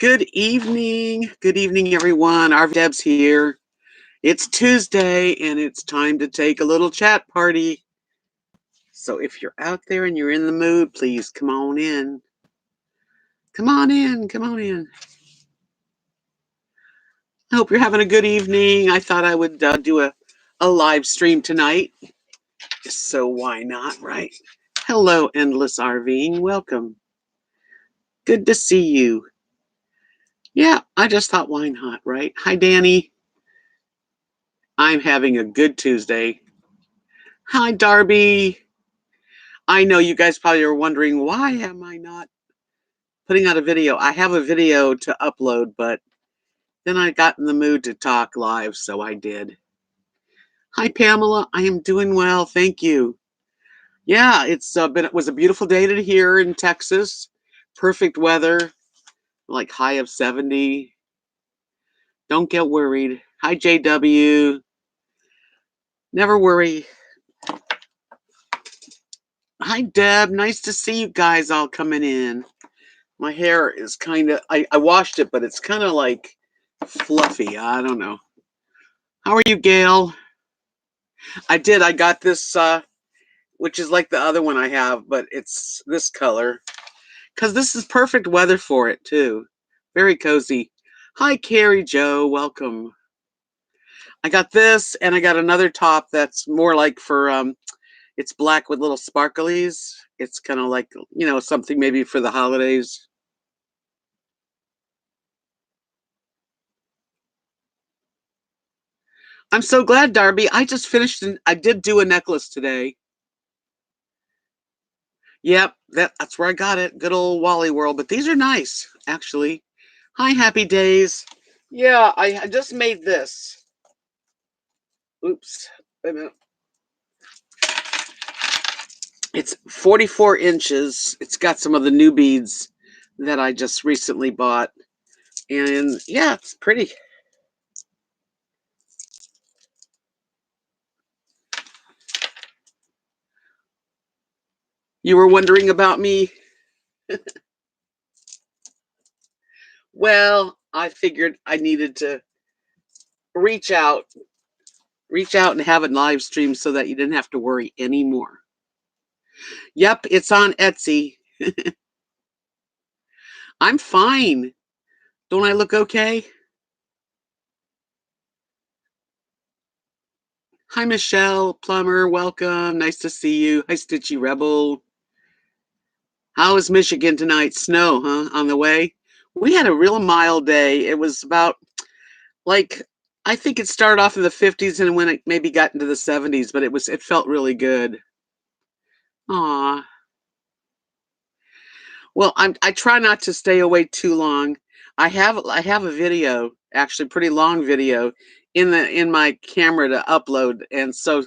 Good evening. Good evening, everyone. RVDebs here. It's Tuesday and it's time to take a little chat party. So if you're out there and you're in the mood, please come on in. Come on in. Come on in. I hope you're having a good evening. I thought I would do a live stream tonight. So why not, right? Hello, Endless RVing. Welcome. Good to see you. Yeah, I just thought, why not, right? Hi, Danny. I'm having a good Tuesday. Hi, Darby. I know you guys probably are wondering, why am I not putting out a video? I have a video to upload, but then I got in the mood to talk live, so I did. Hi, Pamela. I am doing well. Thank you. Yeah, it was a beautiful day here in Texas. Perfect weather, like high of 70. Don't get worried. Hi, JW. Never worry. Hi, Deb. Nice to see you guys all coming in. My hair is kind of, I washed it, but it's kind of like fluffy. I don't know. How are you, Gail? I got this, which is like the other one I have, but it's this color. Because this is perfect weather for it, too. Very cozy. Hi, Carrie Joe. Welcome. I got this, and I got another top that's more like for, it's black with little sparklies. It's kind of like, something maybe for the holidays. I'm so glad, Darby. I just finished, I did do a necklace today. Yep, that's where I got it. Good old Wally World. But these are nice, actually. Hi, Happy Days. Yeah, I just made this. Oops. Wait a minute. It's 44 inches. It's got some of the new beads that I just recently bought. And yeah, it's pretty. You were wondering about me? Well, I figured I needed to reach out and have it live stream so that you didn't have to worry anymore. Yep, it's on Etsy. I'm fine. Don't I look okay? Hi, Michelle Plummer. Welcome. Nice to see you. Hi, Stitchy Rebel. How is Michigan tonight? Snow, huh? On the way? We had a real mild day. It was about, like, I think it started off in the 50s and when it maybe got into the 70s, but it felt really good. Aw. Well, I try not to stay away too long. I have a video, actually pretty long video in my camera to upload, and so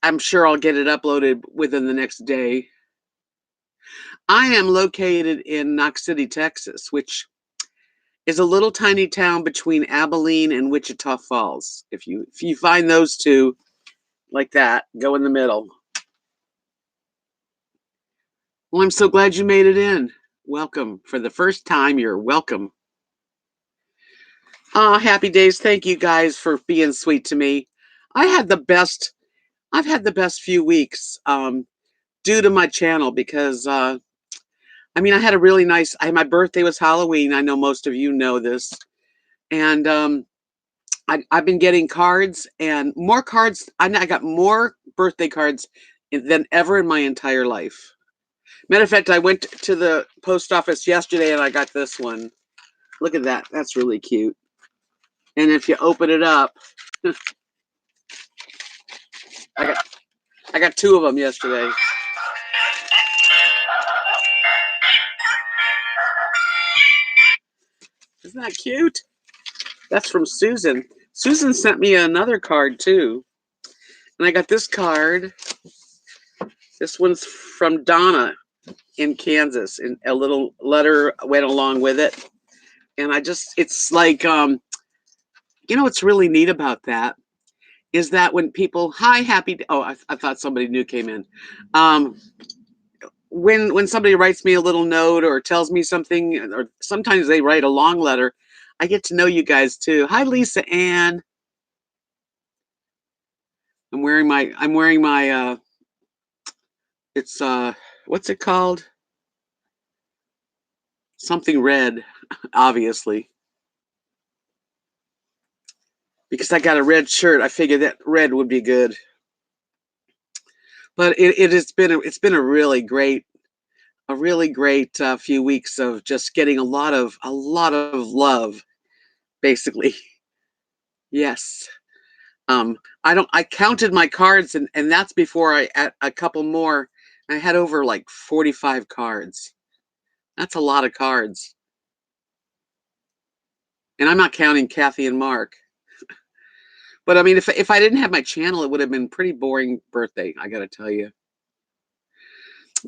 I'm sure I'll get it uploaded within the next day. I am located in Knox City, Texas, which is a little tiny town between Abilene and Wichita Falls. If you find those two like that, go in the middle. Well, I'm so glad you made it in. Welcome. For the first time, you're welcome. Happy days. Thank you guys for being sweet to me. I've had the best few weeks due to my channel because I had a really nice, my birthday was Halloween. I know most of you know this. And I've been getting cards and more cards. I got more birthday cards than ever in my entire life. Matter of fact, I went to the post office yesterday and I got this one. Look at that. That's really cute. And if you open it up, I got two of them yesterday. Isn't that cute? That's from Susan. Susan sent me another card too. And I got this card. This one's from Donna in Kansas. And a little letter went along with it. And it's like, what's really neat about that is that when people, hi, happy, I thought somebody new came in. when somebody writes me a little note or tells me something, or sometimes they write a long letter, I get to know you guys too. Hi, Lisa Ann. I'm wearing my it's what's it called? Something red, obviously. Because I got a red shirt, I figured that red would be good. But it's been a really great few weeks of just getting a lot of love, basically. Yes. I counted my cards, and that's before I add a couple more. I had over like 45 cards. That's a lot of cards. And I'm not counting Kathy and Mark. But I mean, if I didn't have my channel, it would have been a pretty boring birthday, I gotta tell you.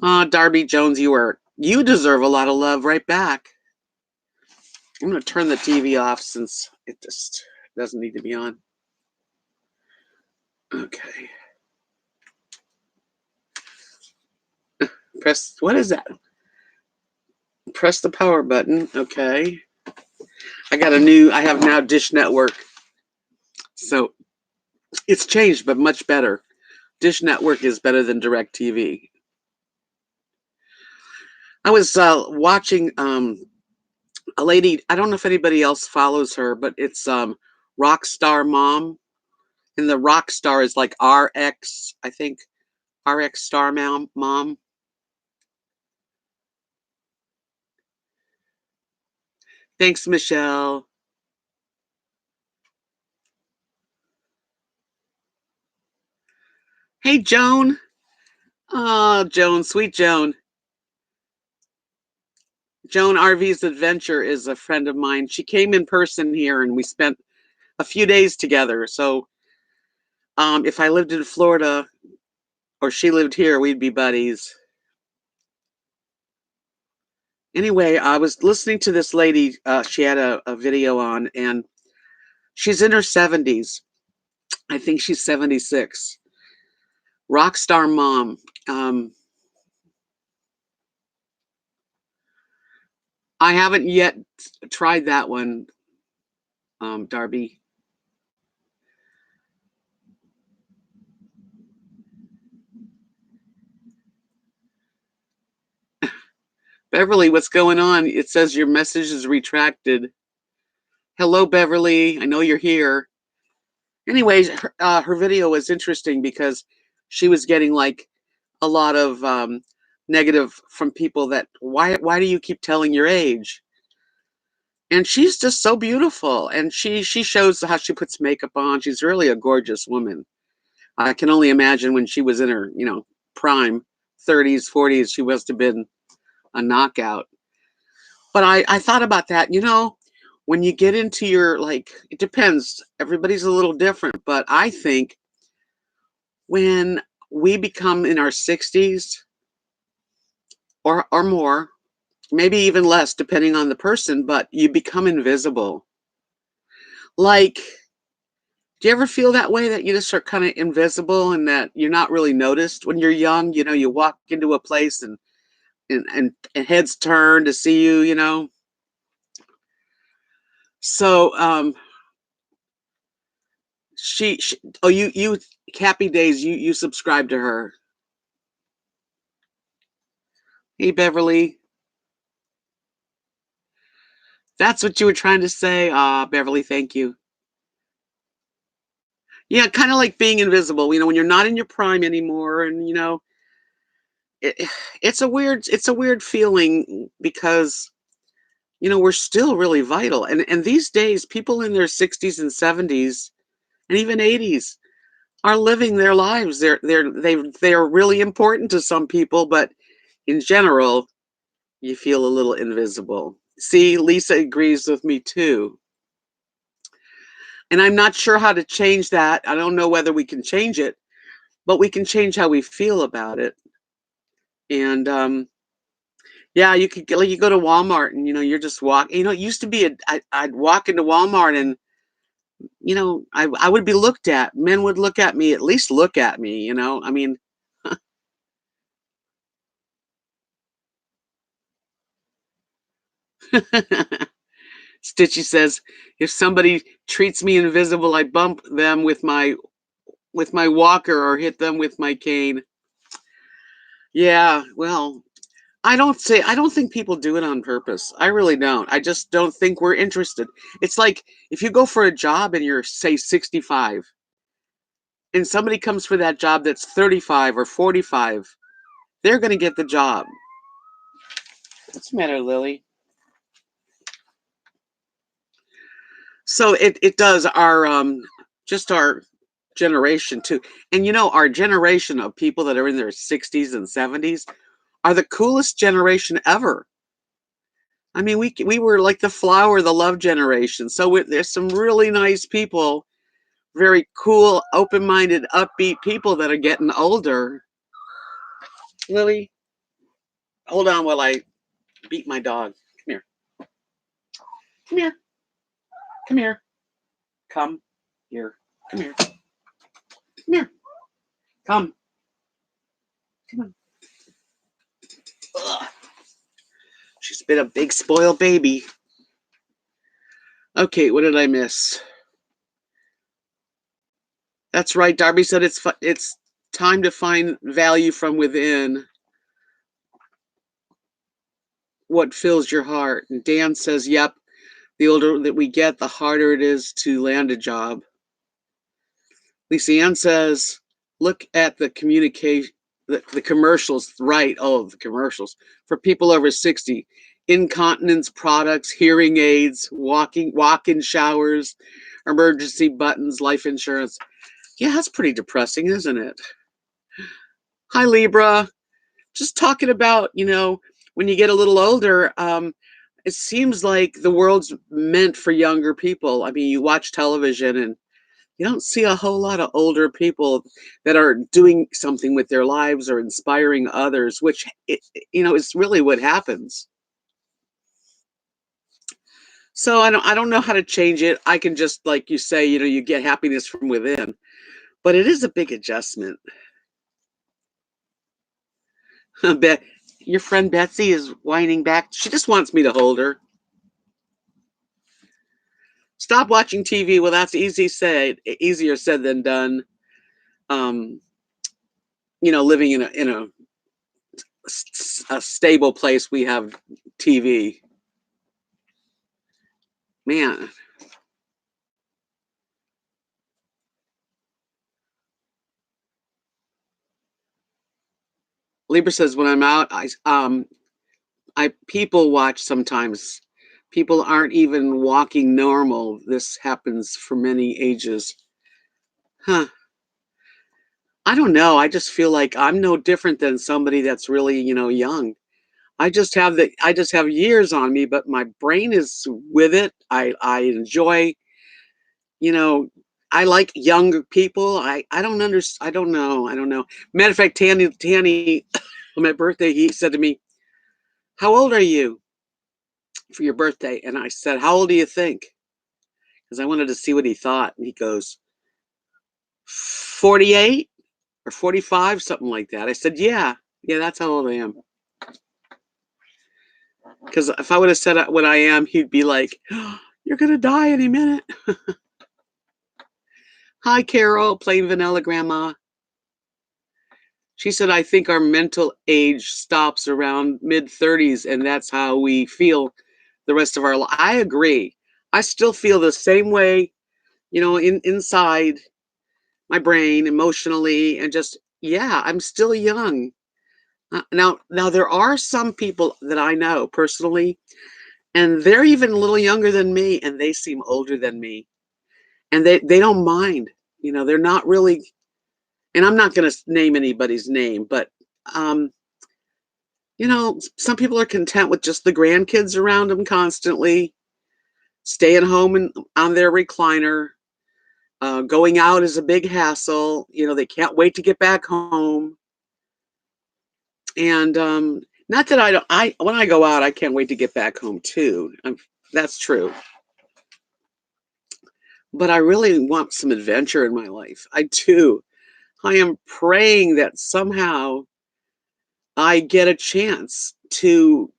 Darby Jones, you deserve a lot of love right back. I'm gonna turn the TV off since it just doesn't need to be on. Okay. What is that? Press the power button. Okay. I have now Dish Network. So it's changed, but much better. Dish Network is better than DirecTV. I was watching a lady, I don't know if anybody else follows her, but it's Rockstar Mom. And the Rockstar is like RX, I think. RX Star Mom. Thanks, Michelle. Hey, Joan. Oh, Joan, sweet Joan. Joan RV's Adventure is a friend of mine. She came in person here and we spent a few days together. So if I lived in Florida or she lived here, we'd be buddies. Anyway, I was listening to this lady. She had a video on, and she's in her 70s. I think she's 76. Rockstar Mom. I haven't yet tried that one, Darby. Beverly, what's going on? It says your message is retracted. Hello, Beverly. I know you're here. Anyways, her video was interesting because she was getting like a lot of negative from people that why do you keep telling your age? And she's just so beautiful, and she shows how she puts makeup on. She's really a gorgeous woman. I can only imagine when she was in her prime 30s, 40s, she must have been a knockout. But I thought about that, when you get into your, like, it depends. Everybody's a little different, but I think when we become in our 60s or more, maybe even less, depending on the person, but you become invisible. Like, do you ever feel that way, that you just are kind of invisible and that you're not really noticed when you're young? You walk into a place and heads turn to see you. So she oh, you Happy Days, you subscribe to her. Hey, Beverly. That's what you were trying to say. Beverly, thank you. Yeah, kind of like being invisible, when you're not in your prime anymore, and it, it's a weird feeling because we're still really vital, and these days people in their 60s and 70s and even 80s are living their lives. They're really important to some people, but in general, you feel a little invisible. See, Lisa agrees with me too. And I'm not sure how to change that. I don't know whether we can change it, but we can change how we feel about it. And yeah, you go to Walmart and you're just walking. It used to be I'd walk into Walmart and I would be looked at. Men would look at me, at least look at me. I mean, Stitchy says, if somebody treats me invisible, I bump them with my walker or hit them with my cane. Yeah, well, I don't think people do it on purpose. I really don't. I just don't think we're interested. It's like if you go for a job and you're, say, 65 and somebody comes for that job that's 35 or 45, they're going to get the job. What's the matter, Lily? So it does our just our generation too. And our generation of people that are in their 60s and 70s are the coolest generation ever. I mean, we were like the flower, the love generation. So there's some really nice people, very cool, open-minded, upbeat people that are getting older. Lily, hold on while I beat my dog. Come here. Come here. Come here. Come here. Come here. Come here. Come. Come on. Ugh. She's been a big spoiled baby. Okay, what did I miss? That's right. Darby said it's time to find value from within. What fills your heart? And Dan says, "Yep. The older that we get, the harder it is to land a job." Lisa Ann says, "Look at the communication, the commercials." Right? Oh, the commercials for people over 60. Incontinence products, hearing aids, walk-in showers, emergency buttons, life insurance. Yeah, that's pretty depressing, isn't it? Hi, Libra. Just talking about, when you get a little older, it seems like the world's meant for younger people. I mean, you watch television and you don't see a whole lot of older people that are doing something with their lives or inspiring others, which, is really what happens. So I don't know how to change it. I can just, like you say, you get happiness from within, but it is a big adjustment. Bet your friend Betsy is whining back. She just wants me to hold her. Stop watching TV. Well, that's easier said than done. Um, living in a stable place, we have TV. Man, Libra says when I'm out, I people watch sometimes. People aren't even walking normal. This happens for many ages. Huh. I don't know. I just feel like I'm no different than somebody that's really, young. I just have years on me, but my brain is with it. I enjoy, you know, I like younger people. I don't understand. I don't know. Matter of fact, Tanny, on my birthday, he said to me, "How old are you for your birthday?" And I said, "How old do you think?" Because I wanted to see what he thought. And he goes, 48 or 45, something like that. I said, yeah, that's how old I am. Because if I would have said what I am, he'd be like, "Oh, you're going to die any minute." Hi, Carol, plain vanilla grandma. She said, "I think our mental age stops around mid-30s, and that's how we feel the rest of our life." I agree. I still feel the same way, inside my brain, emotionally, and just, yeah, I'm still young. Now, there are some people that I know personally, and they're even a little younger than me, and they seem older than me, and they don't mind. They're not really, and I'm not going to name anybody's name, but um, some people are content with just the grandkids around them constantly, staying home and on their recliner. Going out is a big hassle. They can't wait to get back home. And not that I don't. When I go out, I can't wait to get back home too. That's true. But I really want some adventure in my life. I do. I am praying that somehow I get a chance to,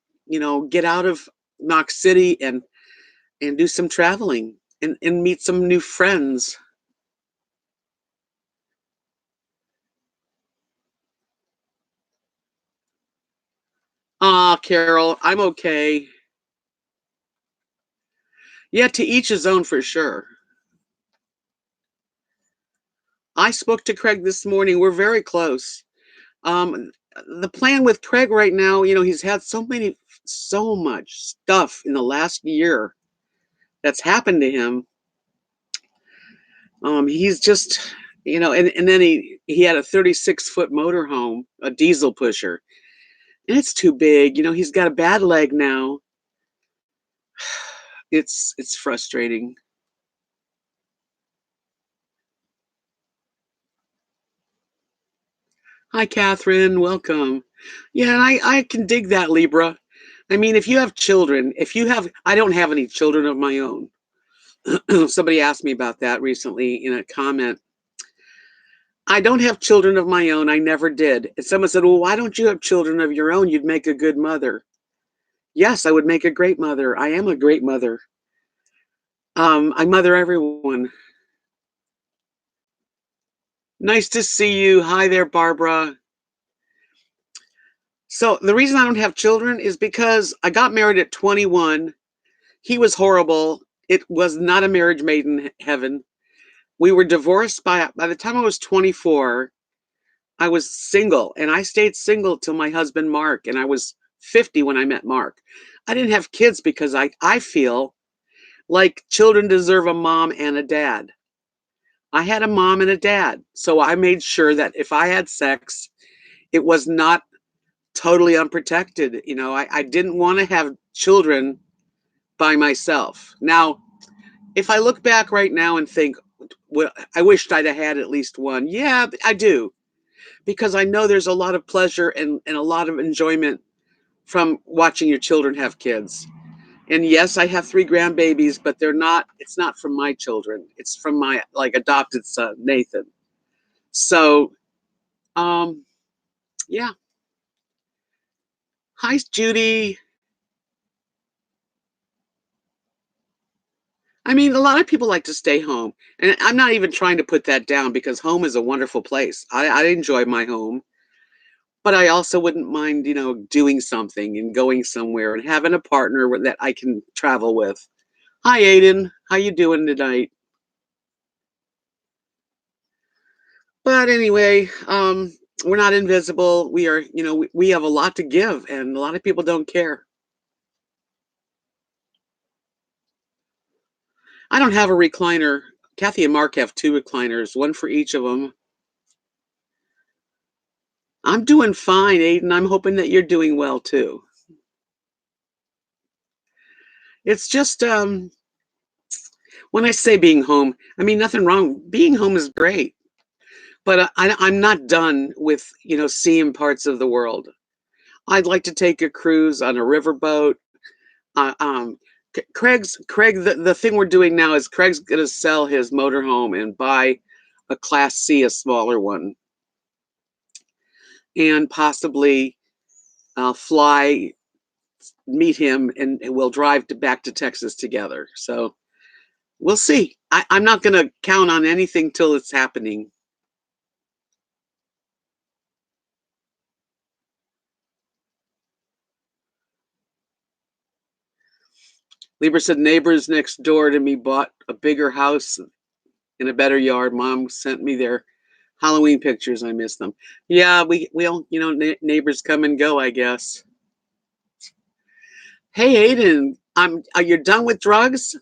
get out of Knox City and do some traveling and meet some new friends. Ah, Carol, I'm okay. Yeah, to each his own for sure. I spoke to Craig this morning. We're very close. The plan with Craig right now, he's had so much stuff in the last year that's happened to him. He's just, and then he had a 36-foot motorhome, a diesel pusher, and it's too big. He's got a bad leg now. It's frustrating. Hi, Catherine. Welcome. Yeah, and I can dig that, Libra. I mean, if you have children, I don't have any children of my own. Somebody asked me about that recently in a comment. I don't have children of my own. I never did. And someone said, well, why don't you have children of your own? You'd make a good mother. Yes, I would make a great mother. I am a great mother. I mother everyone. Nice to see you. Hi there, Barbara. So the reason I don't have children is because I got married at 21. He was horrible. It was not a marriage made in heaven. We were divorced by the time I was 24. I was single, and I stayed single till my husband Mark, and I was 50 when I met Mark. I didn't have kids because I feel like children deserve a mom and a dad. I had a mom and a dad, so I made sure that if I had sex, it was not totally unprotected. I didn't want to have children by myself. Now, if I look back right now and think, well, I wished I'd have had at least one. Yeah, I do, because I know there's a lot of pleasure and a lot of enjoyment from watching your children have kids. And yes, I have three grandbabies, but it's not from my children. It's from my adopted son, Nathan. So, um, yeah. Hi, Judy. I mean, a lot of people like to stay home. And I'm not even trying to put that down because home is a wonderful place. I enjoy my home, but I also wouldn't mind, doing something and going somewhere and having a partner that I can travel with. Hi, Aiden. How you doing tonight? But anyway, we're not invisible. We are, we have a lot to give, and a lot of people don't care. I don't have a recliner. Kathy and Mark have two recliners, one for each of them. I'm doing fine, Aiden. I'm hoping that you're doing well too. It's just when I say being home, I mean nothing wrong. Being home is great, but I'm not done with seeing parts of the world. I'd like to take a cruise on a riverboat. Uh, um, Craig. The thing we're doing now is Craig's going to sell his motorhome and buy a Class C, a smaller one, and possibly fly, meet him, and we'll drive back to Texas together. So we'll see. I'm not going to count on anything till it's happening. Lieber said neighbors next door to me bought a bigger house in a better yard. Mom sent me their Halloween pictures. I miss them. Yeah, we all neighbors come and go, I guess. Hey, Aiden, are you done with drugs?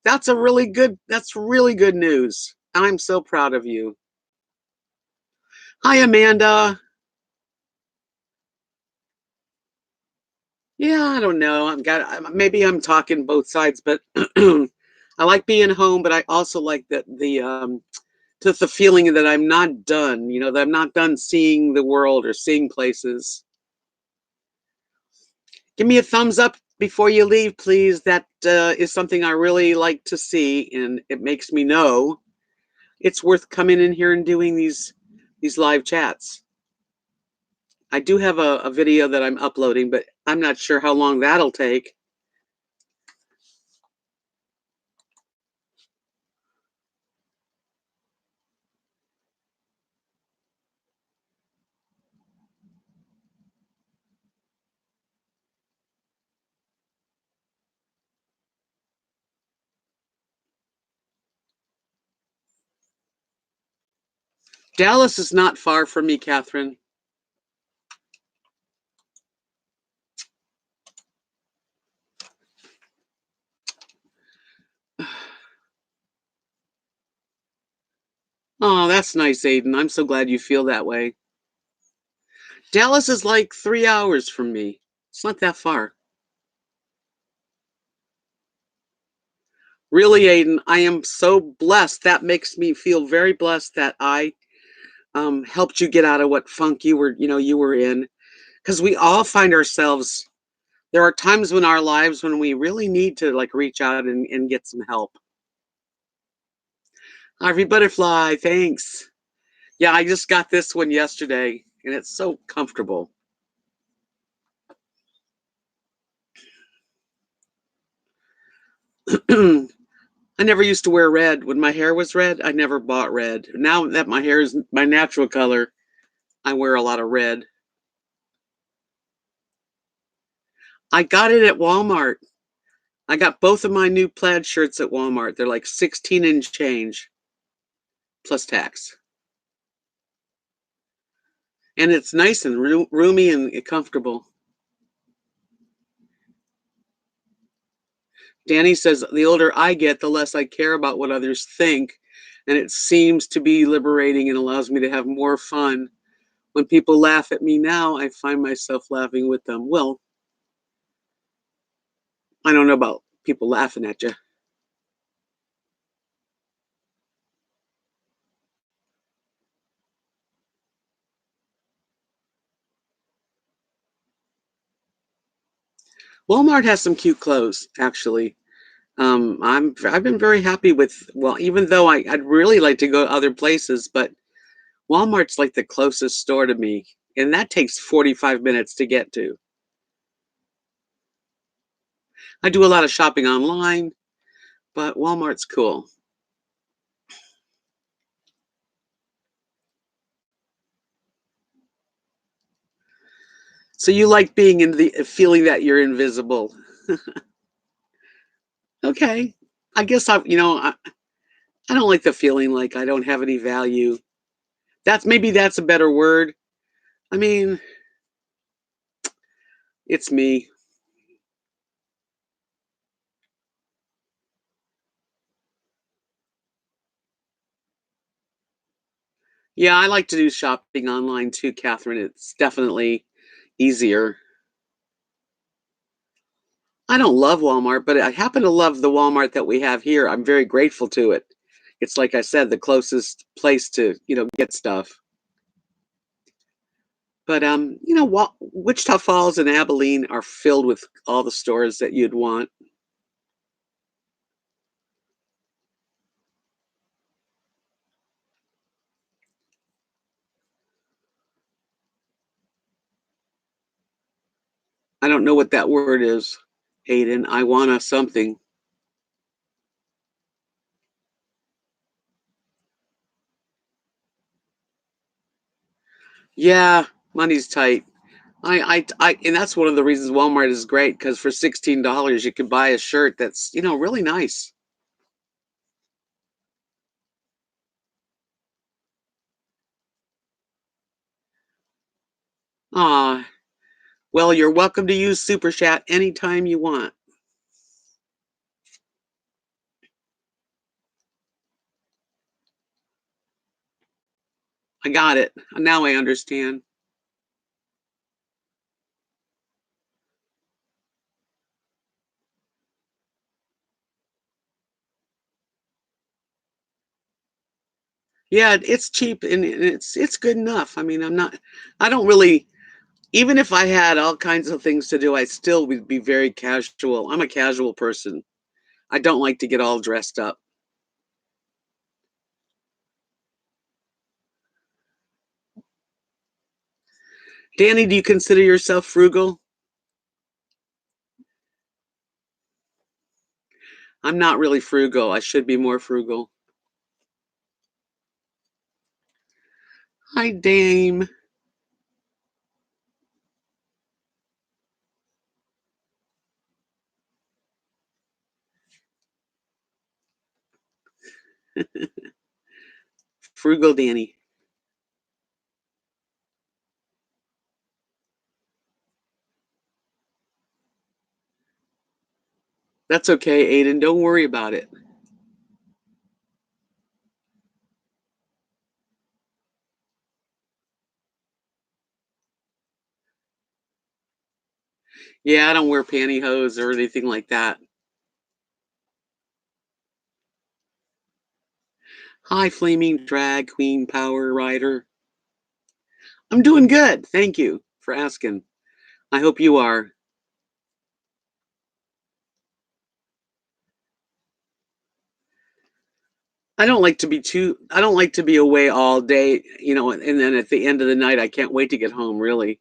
That's really good news. I'm so proud of you. Hi, Amanda. Yeah, I don't know. Maybe I'm talking both sides, but I like being home, but I also like the feeling that I'm not done, that I'm not done seeing the world or seeing places. Give me a thumbs up before you leave, please. That is something I really like to see, and it makes me know it's worth coming in here and doing these live chats. I do have a video that I'm uploading, but I'm not sure how long that'll take. Dallas is not far from me, Catherine. Oh, that's nice, Aiden. I'm so glad you feel that way. Dallas is like 3 hours from me. It's not that far. Really, Aiden, I am so blessed. That makes me feel very blessed that I helped you get out of what funk you were in. Because we all find ourselves. There are times in our lives when we really need to like reach out and get some help. Harvey Butterfly, thanks. Yeah, I just got this one yesterday, and it's so comfortable. I never used to wear red. When my hair was red, I never bought red. Now that my hair is my natural color, I wear a lot of red. I got it at Walmart. I got both of my new plaid shirts at Walmart. They're like 16 and change plus tax. And it's nice and roomy and comfortable. Danny says, the older I get, the less I care about what others think. And it seems to be liberating and allows me to have more fun. When people laugh at me now, I find myself laughing with them. Well, I don't know about people laughing at you. Walmart has some cute clothes, actually. I've been very happy with, well, even though I'd really like to go other places, but Walmart's like the closest store to me, and that takes 45 minutes to get to. I do a lot of shopping online, but Walmart's cool. So you like being in the feeling that you're invisible. Okay. I guess I don't like the feeling like I don't have any value. That's a better word. I mean, it's me. Yeah, I like to do shopping online too, Catherine. It's definitely easier. I don't love Walmart, but I happen to love the Walmart that we have here. I'm very grateful to it. It's like I said, the closest place to get stuff. But Wichita Falls and Abilene are filled with all the stores that you'd want. I don't know what that word is, Aiden. I wanna something. Yeah, money's tight. And that's one of the reasons Walmart is great because for $16 you can buy a shirt that's really nice. Ah, well, you're welcome to use Super Chat anytime you want. I got it. Now I understand. Yeah, it's cheap and it's good enough. I mean, I don't really, even if I had all kinds of things to do, I still would be very casual. I'm a casual person. I don't like to get all dressed up. Danny, do you consider yourself frugal? I'm not really frugal. I should be more frugal. Hi, Dame. Frugal Danny. That's okay, Aiden. Don't worry about it. Yeah, I don't wear pantyhose or anything like that. Hi, Flaming Drag Queen Power Rider. I'm doing good. Thank you for asking. I hope you are. I don't like to be away all day, and then at the end of the night I can't wait to get home, really.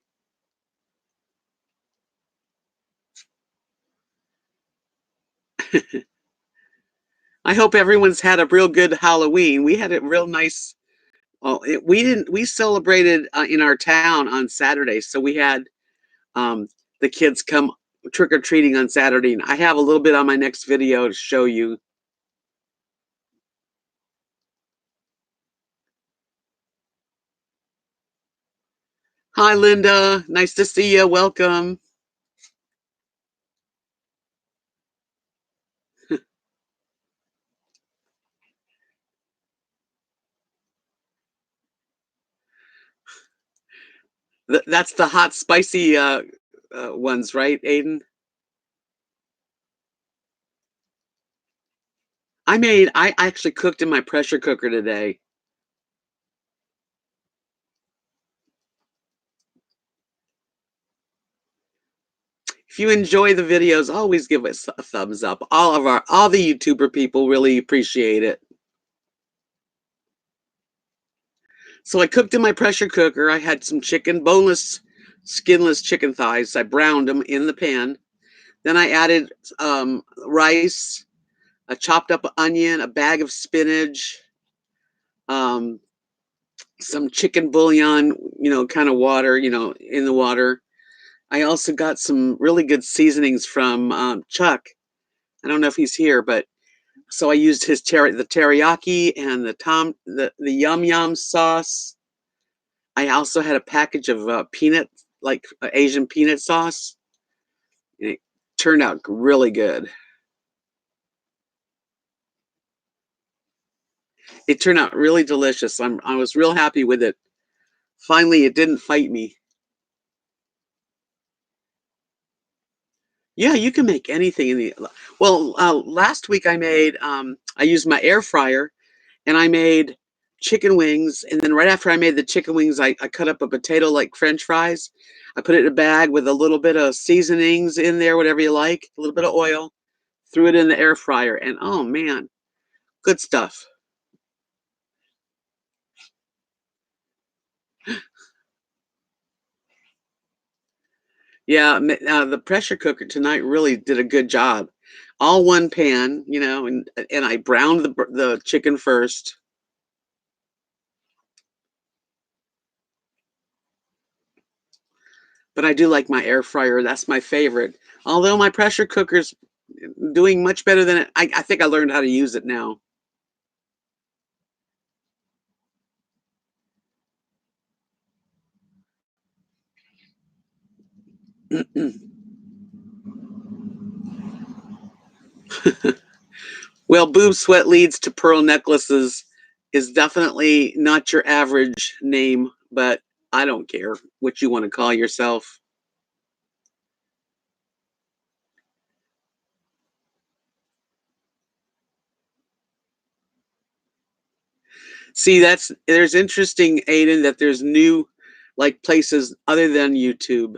I hope everyone's had a real good Halloween. We had a real nice. We didn't. We celebrated in our town on Saturday, so we had um, the kids come trick or treating on Saturday. And I have a little bit on my next video to show you. Hi, Linda. Nice to see you. Welcome. That's the hot, spicy ones, right, Aiden? I actually cooked in my pressure cooker today. If you enjoy the videos, always give us a thumbs up. All the YouTuber people really appreciate it. So I cooked in my pressure cooker. I had some chicken, boneless, skinless chicken thighs. I browned them in the pan. Then I added rice, a chopped up onion, a bag of spinach, um, some chicken bouillon, kind of water, in the water. I also got some really good seasonings from Chuck. I don't know if he's here, but so I used the teriyaki and the yum yum sauce. I also had a package of peanut, like Asian peanut sauce, and it turned out really good. It turned out really delicious. I was real happy with it. Finally, it didn't fight me. Yeah, you can make anything in the. Well, last week I used my air fryer and I made chicken wings. And then right after I made the chicken wings, I cut up a potato like French fries. I put it in a bag with a little bit of seasonings in there, whatever you like, a little bit of oil, threw it in the air fryer. And oh man, good stuff. Yeah, the pressure cooker tonight really did a good job. All one pan, and I browned the chicken first. But I do like my air fryer. That's my favorite. Although my pressure cooker's doing much better than it. I think I learned how to use it now. Well, boob sweat leads to pearl necklaces is definitely not your average name, but I don't care what you want to call yourself. See, there's interesting, Aiden, that there's new like places other than YouTube.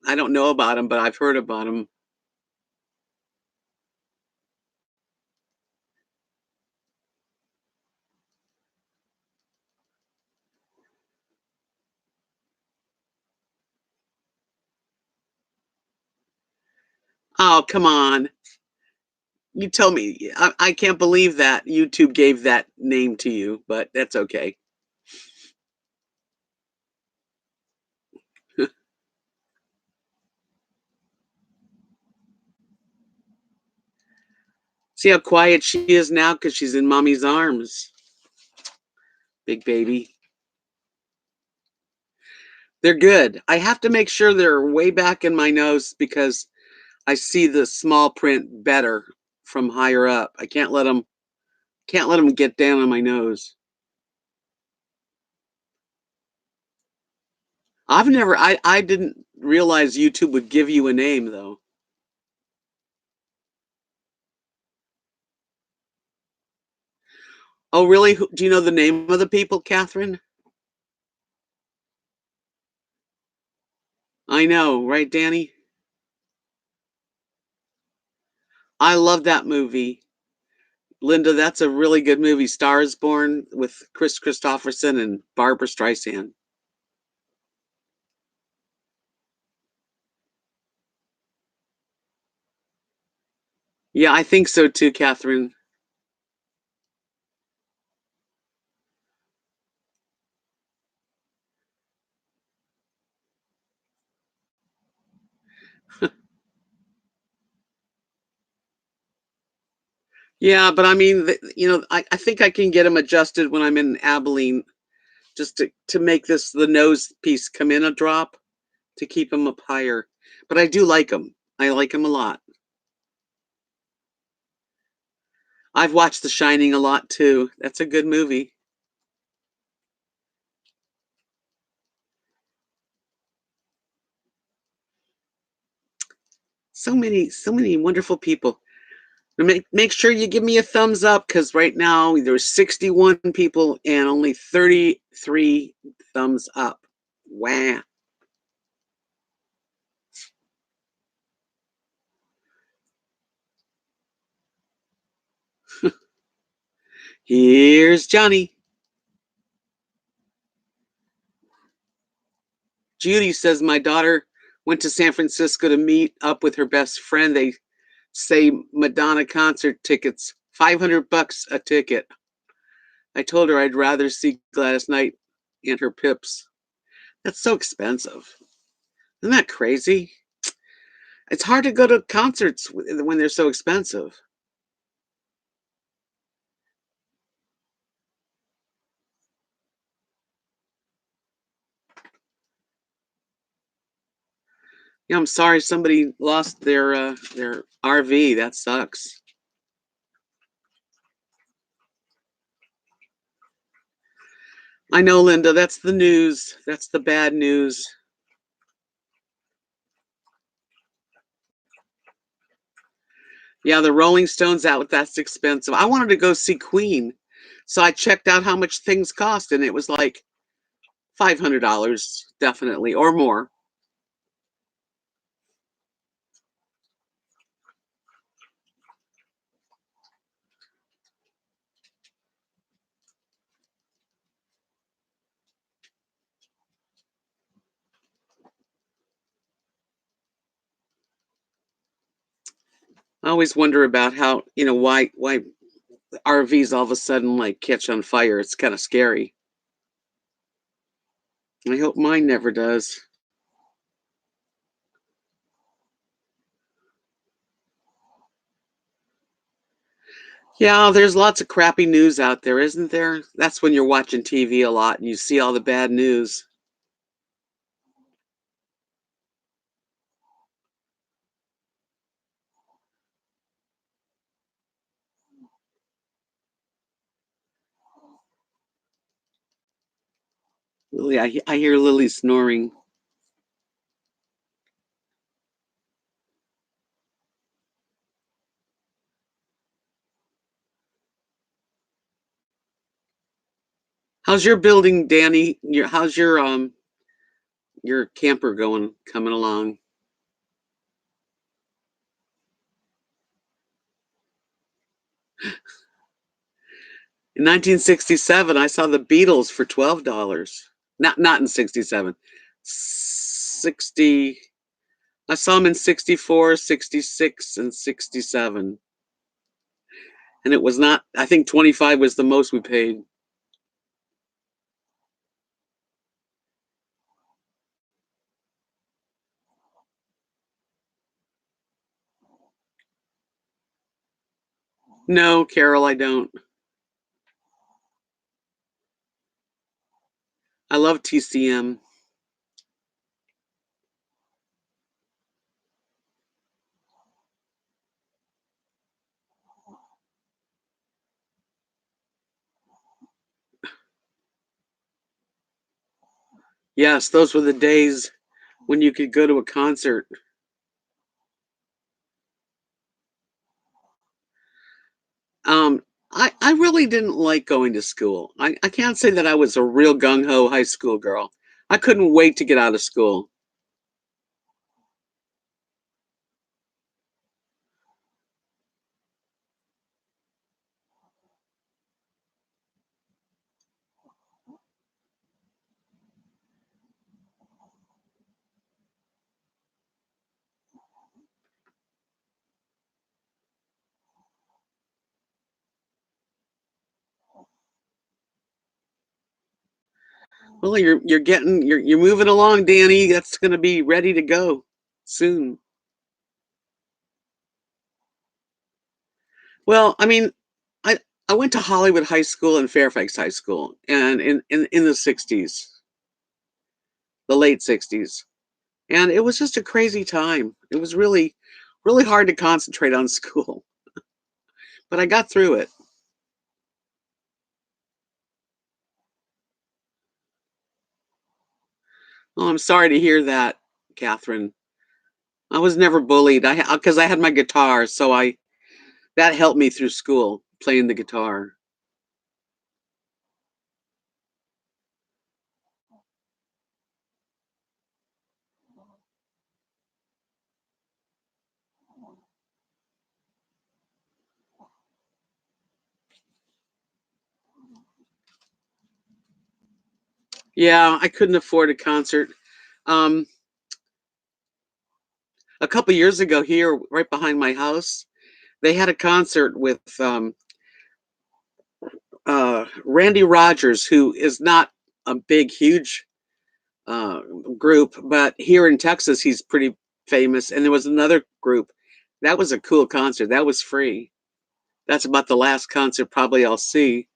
I don't know about them, but I've heard about them. Oh, come on. You tell me. I can't believe that YouTube gave that name to you, but that's okay. See how quiet she is now because she's in mommy's arms, big baby. They're good. I have to make sure they're way back in my nose because I see the small print better from higher up. I can't let them get down on my nose. I didn't realize YouTube would give you a name though. Oh, really? Do you know the name of the people, Catherine? I know, right, Danny? I love that movie. Linda, that's a really good movie. Stars Born with Chris Christopherson and Barbara Streisand. Yeah, I think so too, Catherine. Yeah, but I mean, I think I can get them adjusted when I'm in Abilene, just to make the nose piece come in a drop to keep them up higher. But I do like them. I like them a lot. I've watched The Shining a lot too. That's a good movie. So many wonderful people. Make sure you give me a thumbs up because right now there's 61 people and only 33 thumbs up. Wow. Here's Johnny. Judy says my daughter went to San Francisco to meet up with her best friend. They say Madonna concert tickets, $500 a ticket. I told her I'd rather see Gladys Knight and her Pips. That's so expensive. Isn't that crazy? It's hard to go to concerts when they're so expensive. Yeah, I'm sorry somebody lost their RV. That sucks. I know, Linda. That's the news. That's the bad news. Yeah, the Rolling Stones out. That's expensive. I wanted to go see Queen, so I checked out how much things cost, and it was like $500 definitely or more. I always wonder about how why RVs all of a sudden like catch on fire. It's kind of scary. I hope mine never does. Yeah, there's lots of crappy news out there, isn't there? That's when you're watching TV a lot and you see all the bad news. Lily, I hear Lily snoring. How's your building, Danny? How's your camper going coming along? In 1967, I saw the Beatles for $12. Not in 67. 60. I saw them in 64, 66, and 67. And it was not, I think 25 was the most we paid. No, Carol, I don't. I love TCM. Yes, those were the days when you could go to a concert. Um, I really didn't like going to school. I can't say that I was a real gung ho high school girl. I couldn't wait to get out of school. Well, you're moving along, Danny. That's going to be ready to go soon. Well, I mean, I I went to Hollywood High School and Fairfax High School, and in the '60s, the late '60s, and it was just a crazy time. It was really hard to concentrate on school, but I got through it. Oh, I'm sorry to hear that, Catherine. I was never bullied. I because I had my guitar, so I that helped me through school playing the guitar. Yeah, I couldn't afford a concert. Um, a couple years ago, here, right behind my house, they had a concert with Randy Rogers, who is not a big, huge uh, group, but here in Texas, he's pretty famous. And there was another group. That was a cool concert. That was free. That's about the last concert probably I'll see.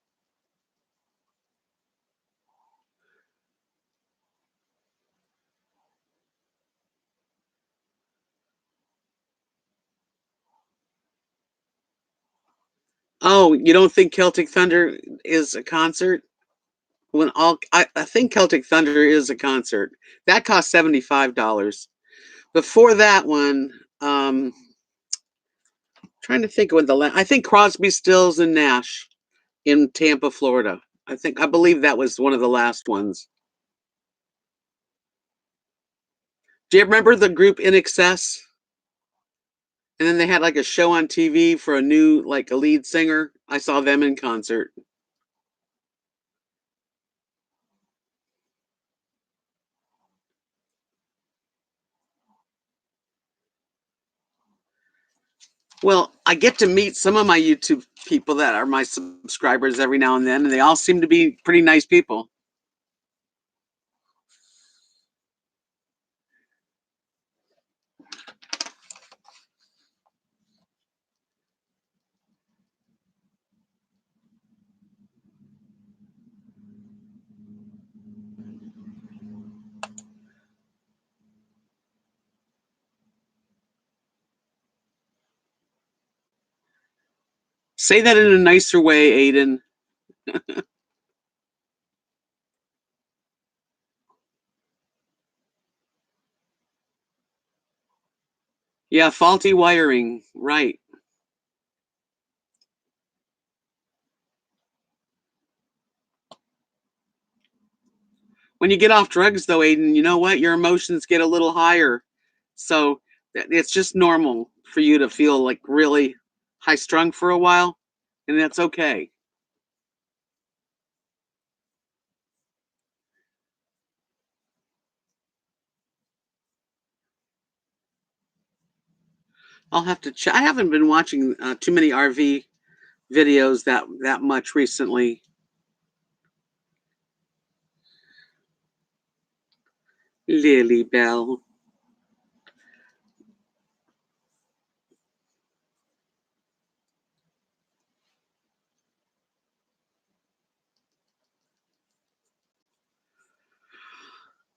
Oh, you don't think Celtic Thunder is a concert? I think Celtic Thunder is a concert. That cost $75. Before that one, trying to think of when I think Crosby, Stills, and Nash in Tampa, Florida. I believe that was one of the last ones. Do you remember the group In Excess? And then they had like a show on TV for a new like a lead singer. I saw them in concert. Well, I get to meet some of my YouTube people that are my subscribers every now and then, and they all seem to be pretty nice people. Say that in a nicer way, Aiden. Yeah, faulty wiring. Right. When you get off drugs, though, Aiden, you know what? Your emotions get a little higher. So it's just normal for you to feel like really high strung for a while, and that's okay. I'll have to check. I haven't been watching too many RV videos that much recently. Lily Bell.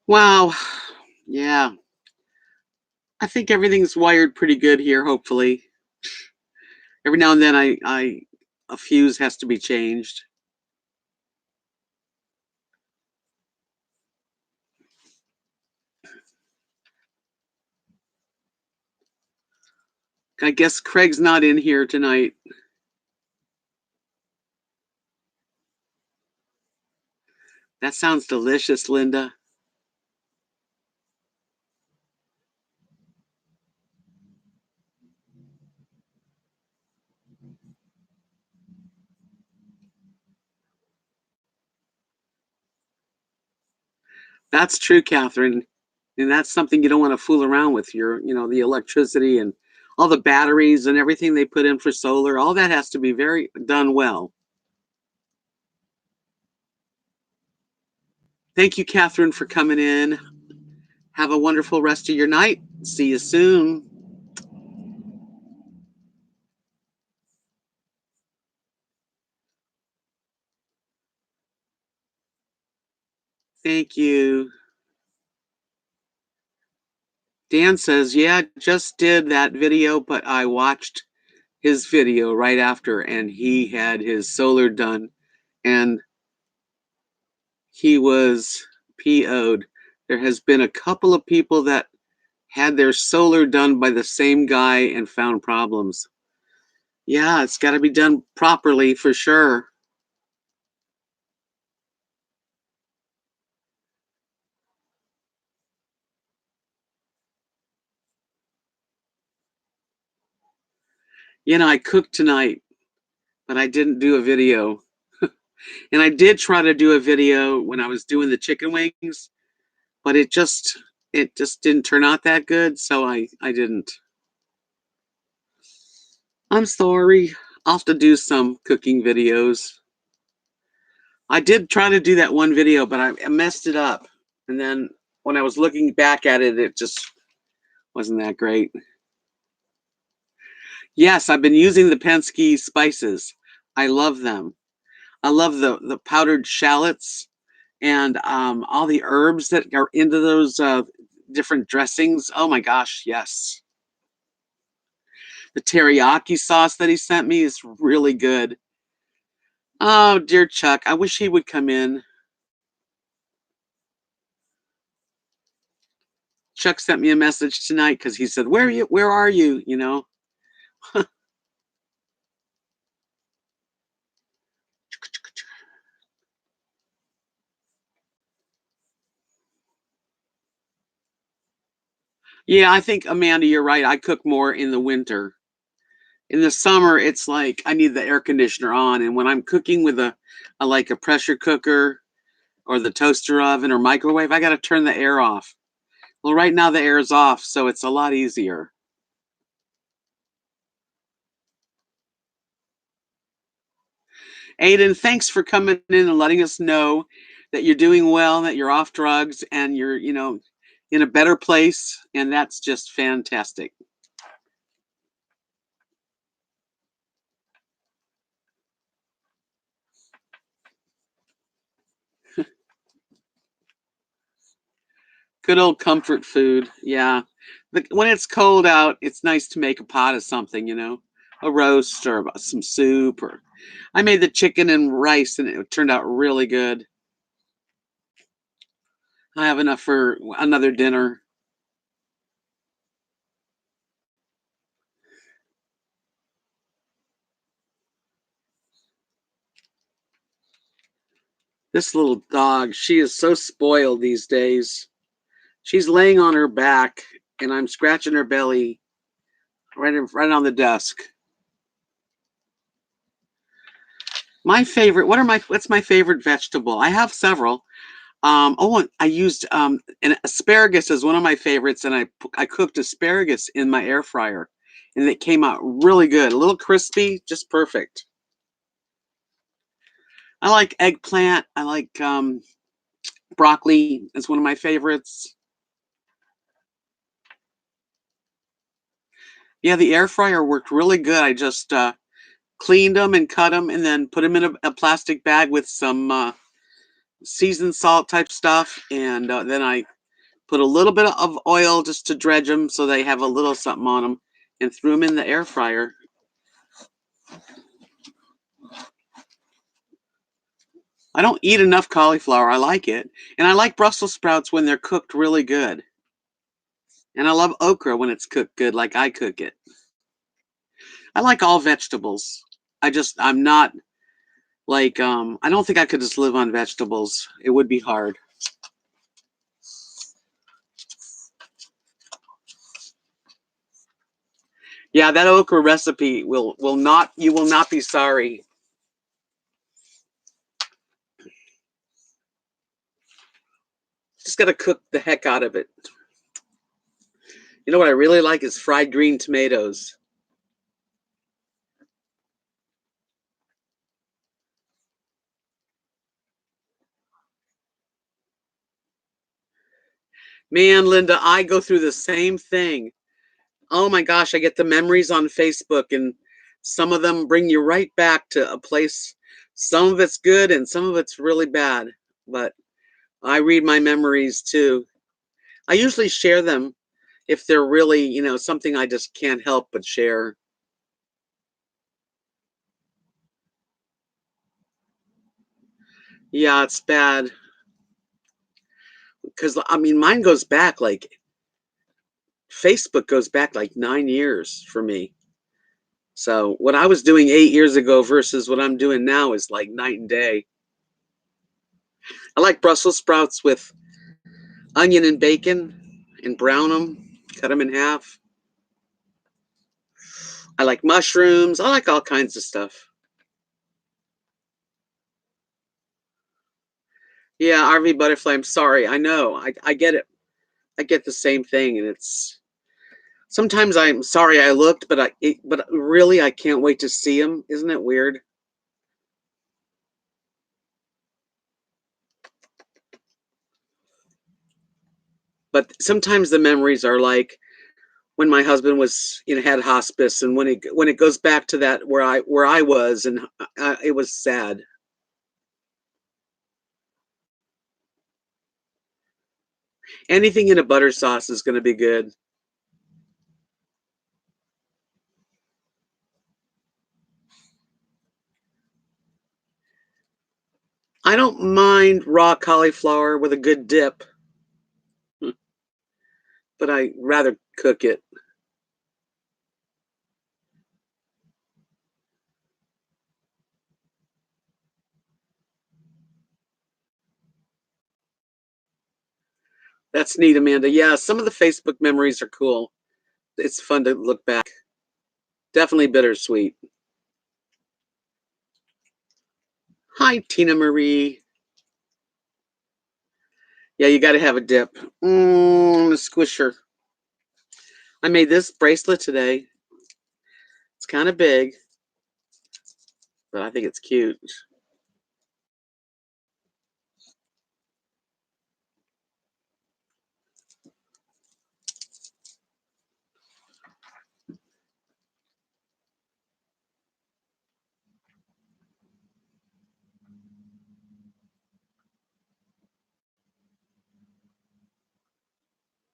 Wow. Yeah. I think everything's wired pretty good here, hopefully. Every now and then I a fuse has to be changed. I guess Craig's not in here tonight. That sounds delicious, Linda. That's true, Catherine. And that's something you don't want to fool around with the electricity and all the batteries and everything they put in for solar. All that has to be very done well. Thank you, Catherine, for coming in. Have a wonderful rest of your night. See you soon. Thank you. Dan says, yeah, just did that video, but I watched his video right after, and he had his solar done, and he was PO'd. There has been a couple of people that had their solar done by the same guy and found problems. Yeah, it's got to be done properly for sure. I cooked tonight, but I didn't do a video. And I did try to do a video when I was doing the chicken wings, but it just didn't turn out that good, so I didn't. I'm sorry. I'll have to do some cooking videos. I did try to do that one video, but I messed it up. And then when I was looking back at it, it just wasn't that great. Yes, I've been using the Penske spices. I love them. I love the powdered shallots and all the herbs that are into those different dressings. Oh my gosh, yes. The teriyaki sauce that he sent me is really good. Oh, dear Chuck, I wish he would come in. Chuck sent me a message tonight because he said, "Where are you? Where are you?" Yeah, I think Amanda, you're right. I cook more in the winter. In the summer, it's like I need the air conditioner on, and when I'm cooking with like a pressure cooker or the toaster oven or microwave, I got to turn the air off. Well, right now the air is off, so it's a lot easier. Aiden, thanks for coming in and letting us know that you're doing well, that you're off drugs, and you're, in a better place, and that's just fantastic. Good old comfort food. Yeah. When it's cold out, it's nice to make a pot of something, a roast or some soup. Or I made the chicken and rice, and it turned out really good. I have enough for another dinner. This little dog, she is so spoiled these days. She's laying on her back, and I'm scratching her belly right on the desk. My favorite. What's my favorite vegetable? I have several. I used an asparagus as one of my favorites, and I cooked asparagus in my air fryer, and it came out really good. A little crispy, just perfect. I like eggplant. I like broccoli. It's one of my favorites. Yeah, the air fryer worked really good. I just cleaned them and cut them, and then put them in a plastic bag with some seasoned salt type stuff, and then I put a little bit of oil just to dredge them so they have a little something on them, and threw them in the air fryer. I don't eat enough cauliflower. I like it. And I like Brussels sprouts when they're cooked really good. And I love okra when it's cooked good, like I cook it. I like all vegetables. I'm not like, I don't think I could just live on vegetables. It would be hard. Yeah, that okra recipe will not, you will not be sorry. Just got to cook the heck out of it. You know what I really like is fried green tomatoes. Man, Linda, I go through the same thing. Oh my gosh, I get the memories on Facebook, and some of them bring you right back to a place. Some of it's good and some of it's really bad, but I read my memories too. I usually share them if they're really, something I just can't help but share. Yeah, it's bad because I mean, mine goes back like Facebook goes back like 9 years for me. So what I was doing 8 years ago versus what I'm doing now is like night and day. I like Brussels sprouts with onion and bacon and brown them, cut them in half. I like mushrooms. I like all kinds of stuff. Yeah, RV butterfly. I'm sorry. I know. I get it. I get the same thing, and it's sometimes I'm sorry I looked, but really I can't wait to see them. Isn't it weird? But sometimes the memories are like when my husband was, had hospice, and when it goes back to that where I was, and it was sad. Anything in a butter sauce is going to be good. I don't mind raw cauliflower with a good dip, but I rather cook it. That's neat, Amanda. Yeah, some of the Facebook memories are cool. It's fun to look back. Definitely bittersweet. Hi, Tina Marie. Yeah, you got to have a dip. A squisher. I made this bracelet today. It's kind of big, but I think it's cute.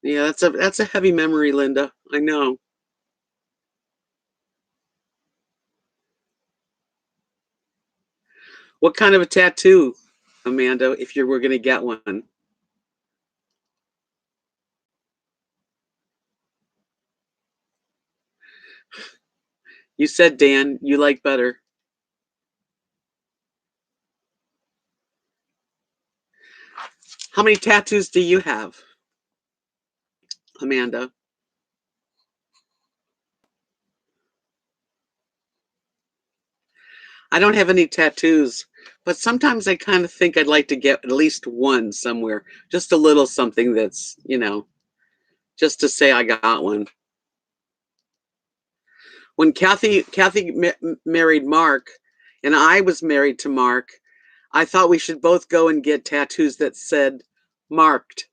Yeah, that's a heavy memory, Linda. I know. What kind of a tattoo, Amanda, if you were going to get one? You said, Dan, you like better. How many tattoos do you have, Amanda? I don't have any tattoos, but sometimes I kind of think I'd like to get at least one somewhere, just a little something that's, just to say I got one. When Kathy married Mark, and I was married to Mark, I thought we should both go and get tattoos that said marked,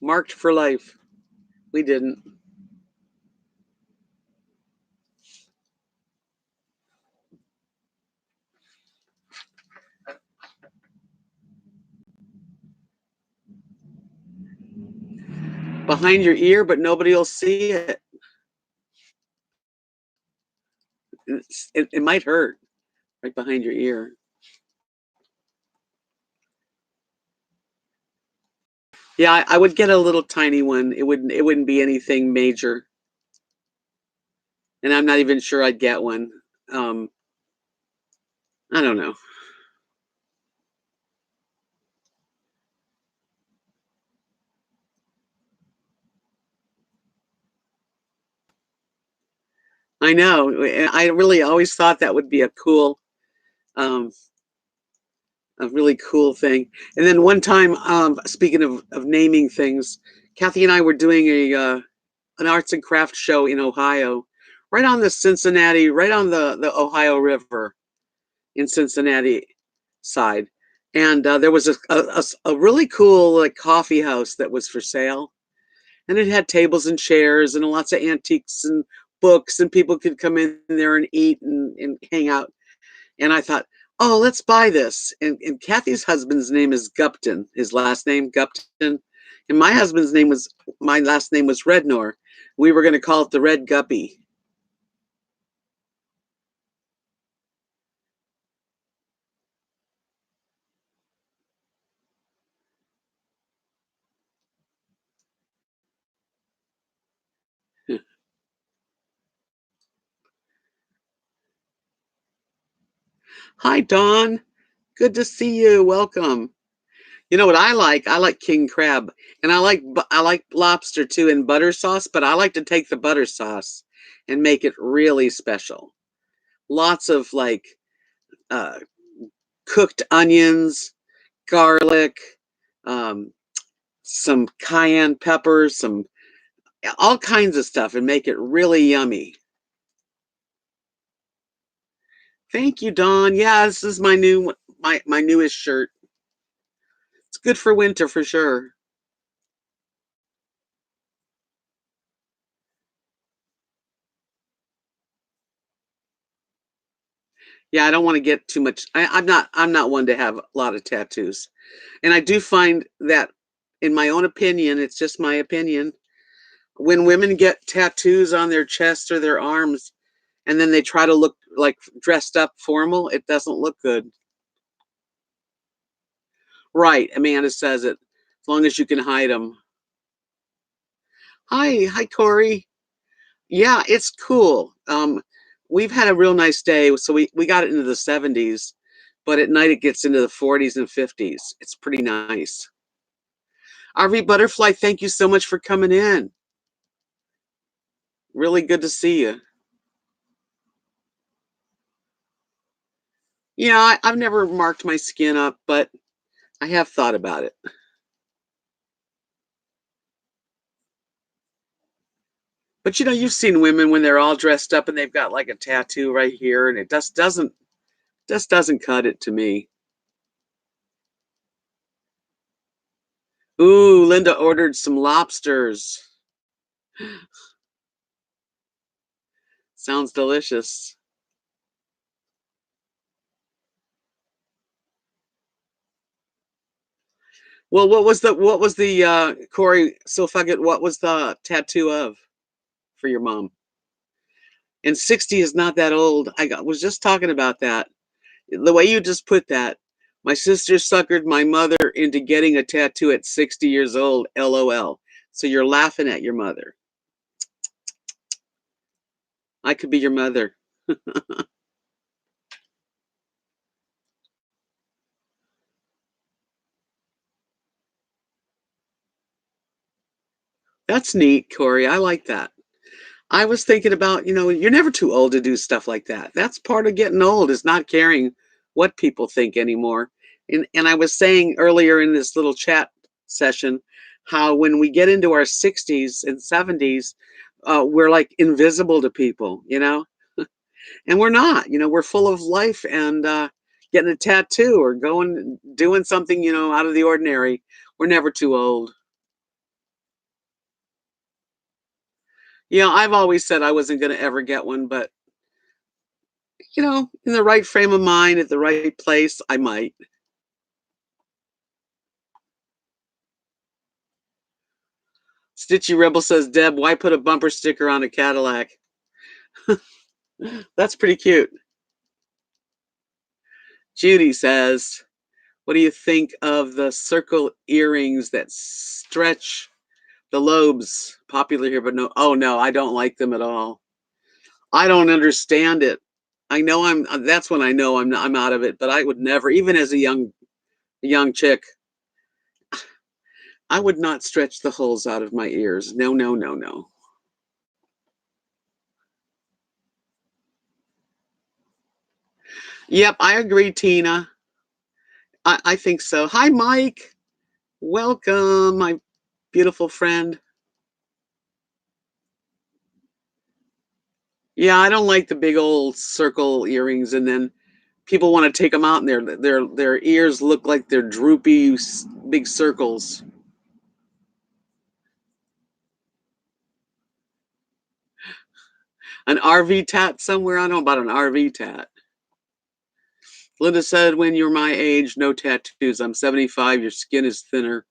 marked for life. We didn't. Behind your ear, but nobody will see it. It might hurt right behind your ear. Yeah, I would get a little tiny one. It wouldn't be anything major. and I'm not even sure I'd get one. Um, I don't know. I know. I really always thought that would be um, a really cool thing. And then one time, speaking of naming things, Kathy and I were doing an arts and crafts show in Ohio, right on the Cincinnati, right on the Ohio River in Cincinnati side. And there was a really cool like coffee house that was for sale, and it had tables and chairs and lots of antiques and books, and people could come in there and eat and hang out. And I thought, oh, let's buy this. And Kathy's husband's name is Gupton, his last name Gupton, and my last name was Rednor. We were going to call it the Red Guppy. Hi, Dawn. Good to see you. Welcome. You know what I like? I like king crab, and I like lobster too in butter sauce. But I like to take the butter sauce and make it really special. Lots of like uh, cooked onions, garlic, um, some cayenne pepper, some all kinds of stuff, and make it really yummy. Thank you, Dawn. Yeah, this is my newest shirt. It's good for winter for sure. Yeah, I don't want to get too much. I'm not one to have a lot of tattoos. And I do find that, in my own opinion, it's just my opinion, when women get tattoos on their chest or their arms and then they try to look like dressed up formal, it doesn't look good. Right, Amanda says it. As long as you can hide them. Hi, Corey. Yeah, it's cool. We've had a real nice day, so we got it into the 70s, but at night it gets into the 40s and 50s. It's pretty nice. RV Butterfly, thank you so much for coming in. Really good to see you. Yeah, I've never marked my skin up, but I have thought about it. But you've seen women when they're all dressed up and they've got like a tattoo right here, and it just doesn't cut it to me. Ooh, Linda ordered some lobsters. Sounds delicious. Well, what was the Corey Silfuggett, what was the tattoo of for your mom? And 60 is not that old. Was just talking about that. The way you just put that, my sister suckered my mother into getting a tattoo at 60 years old, LOL. So you're laughing at your mother. I could be your mother. That's neat, Corey. I like that. I was thinking about, you're never too old to do stuff like that. That's part of getting old, is not caring what people think anymore. And I was saying earlier in this little chat session how when we get into our 60s and 70s, we're like invisible to people. And we're not. We're full of life, and getting a tattoo or going doing something, out of the ordinary. We're never too old. I've always said I wasn't going to ever get one, but in the right frame of mind at the right place, I might. Stitchy Rebel says, Deb, why put a bumper sticker on a Cadillac? That's pretty cute. Judy says, what do you think of the circle earrings that stretch the lobes? Popular here, but no. Oh, no, I don't like them at all. I don't understand it. I know that's when I know I'm out of it, but I would never, even as a young chick, I would not stretch the holes out of my ears. No, no, no, no. Yep, I agree, Tina. I think so. Hi, Mike. Welcome, my beautiful friend. Yeah, I don't like the big old circle earrings, and then people want to take them out, and their ears look like they're droopy, big circles. An RV tat somewhere. I don't know about an RV tat. Linda said, "When you're my age, no tattoos. I'm 75. Your skin is thinner."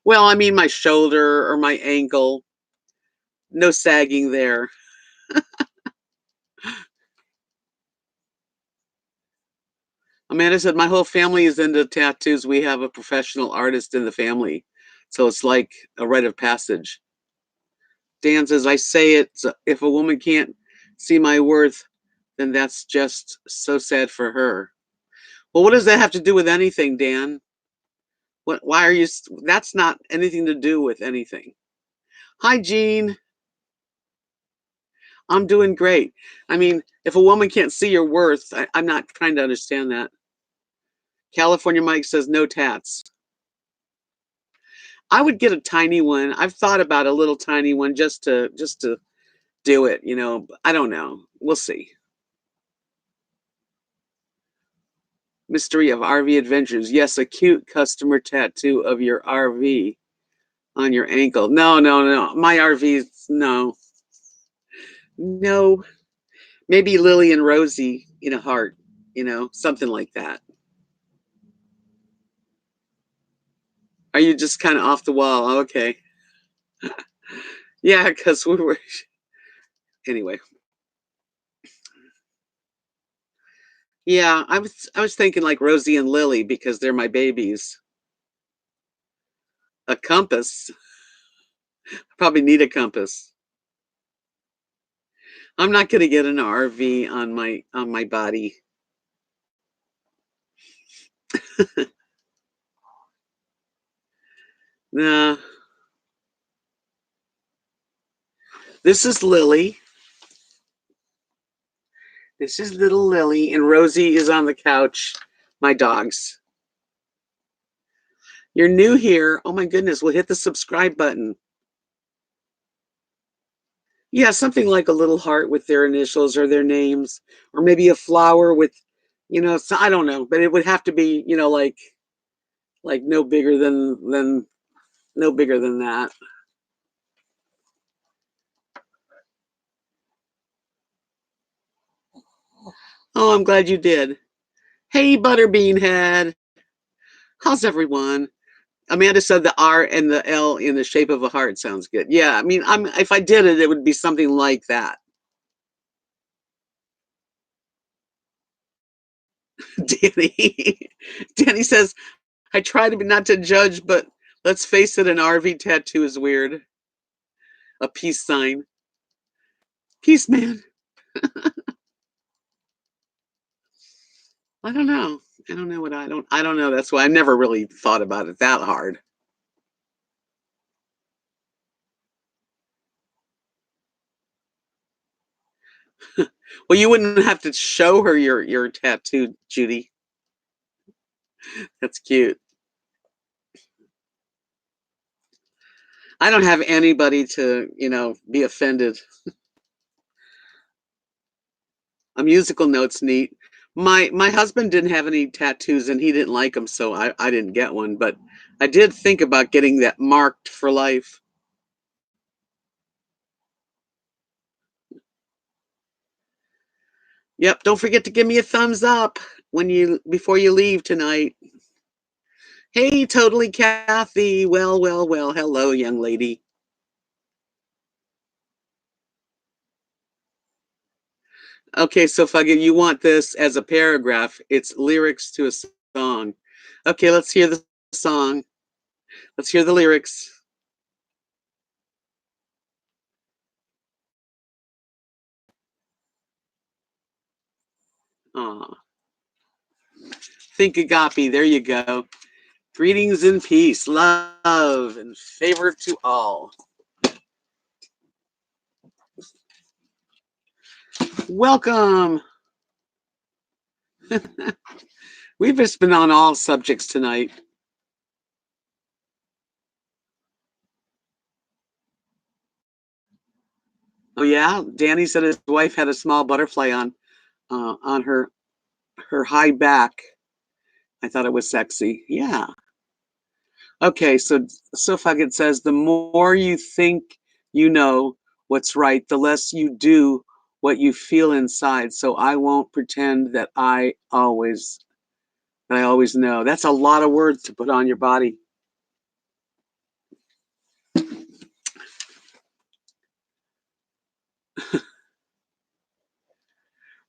Well, I mean my shoulder or my ankle. No sagging there. Amanda said, "My whole family is into tattoos. We have a professional artist in the family, so it's like a rite of passage." Dan says, "I say it. So if a woman can't see my worth, then that's just so sad for her." Well, what does that have to do with anything, Dan? What? Why are you? That's not anything to do with anything. Hi, Jean. I'm doing great. I mean, if a woman can't see your worth, I'm not trying to understand that. California Mike says no tats. I would get a tiny one. I've thought about a little tiny one just to do it. I don't know. We'll see. Mystery of RV Adventures. Yes, a cute customer tattoo of your RV on your ankle. No, no, no. My RV's no, no. Maybe Lily and Rosie in a heart. Something like that. Are you just kind of off the wall? Okay. Yeah, because we were anyway. Yeah, I was thinking like Rosie and Lily because they're my babies. A compass. Probably need a compass. I'm not gonna get an RV on my body. Nah. This is Lily. This is little Lily, and Rosie is on the couch. My dogs. You're new here. Oh my goodness. Well, hit the subscribe button. Yeah, something like a little heart with their initials or their names, or maybe a flower with, so I don't know, but it would have to be, like no bigger than no bigger than that. Oh, I'm glad you did. Hey, Butterbean Head. How's everyone? Amanda said the R and the L in the shape of a heart sounds good. Yeah, I mean, if I did it, it would be something like that. Danny, Danny says, "I try to be not to judge, but let's face it, an RV tattoo is weird. A peace sign, peace man. I don't know. I don't know what I don't. I don't know. That's why I never really thought about it that hard. Well, you wouldn't have to show her your tattoo, Judy. That's cute. I don't have anybody to, be offended. A musical note's neat. My husband didn't have any tattoos and he didn't like them, so I didn't get one. But I did think about getting that marked for life. Yep. Don't forget to give me a thumbs up before you leave tonight. Hey, totally Kathy. Well, well, well. Hello, young lady. Okay, so Fuggy, you want this as a paragraph. It's lyrics to a song. Okay, let's hear the song. Let's hear the lyrics. Aw. Think agape. There you go. Greetings and peace, love, and favor to all. Welcome. We've just been on all subjects tonight. Oh yeah, Danny said his wife had a small butterfly on her high back. I thought it was sexy. Yeah. Okay, so Sofagit says the more you think you know what's right, the less you do what you feel inside. So I won't pretend that I always know. That's a lot of words to put on your body.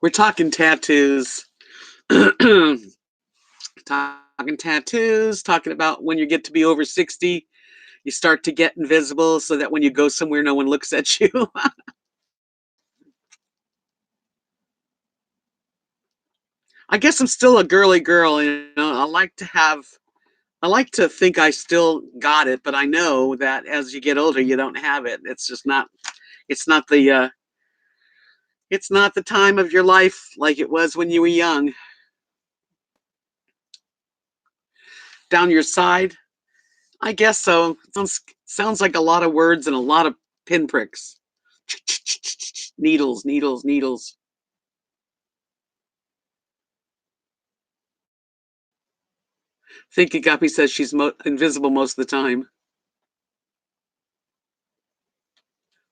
We're talking tattoos. Talking tattoos, talking about when you get to be over 60, you start to get invisible so that when you go somewhere, no one looks at you. I guess I'm still a girly girl. I like to think I still got it, but I know that as you get older, you don't have it. It's not the time of your life like it was when you were young. Down your side, I guess so. Sounds like a lot of words and a lot of pinpricks. Needles, needles, needles. Thinking Guppy says she's invisible most of the time.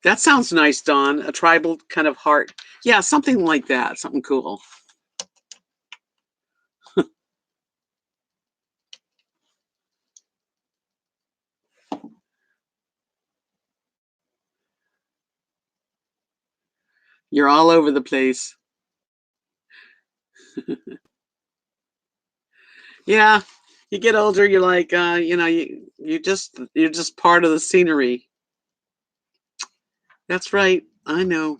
That sounds nice, Dawn. A tribal kind of heart. Yeah, something like that. Something cool. You're all over the place. Yeah, you get older, you're like, you're just part of the scenery. That's right. I know.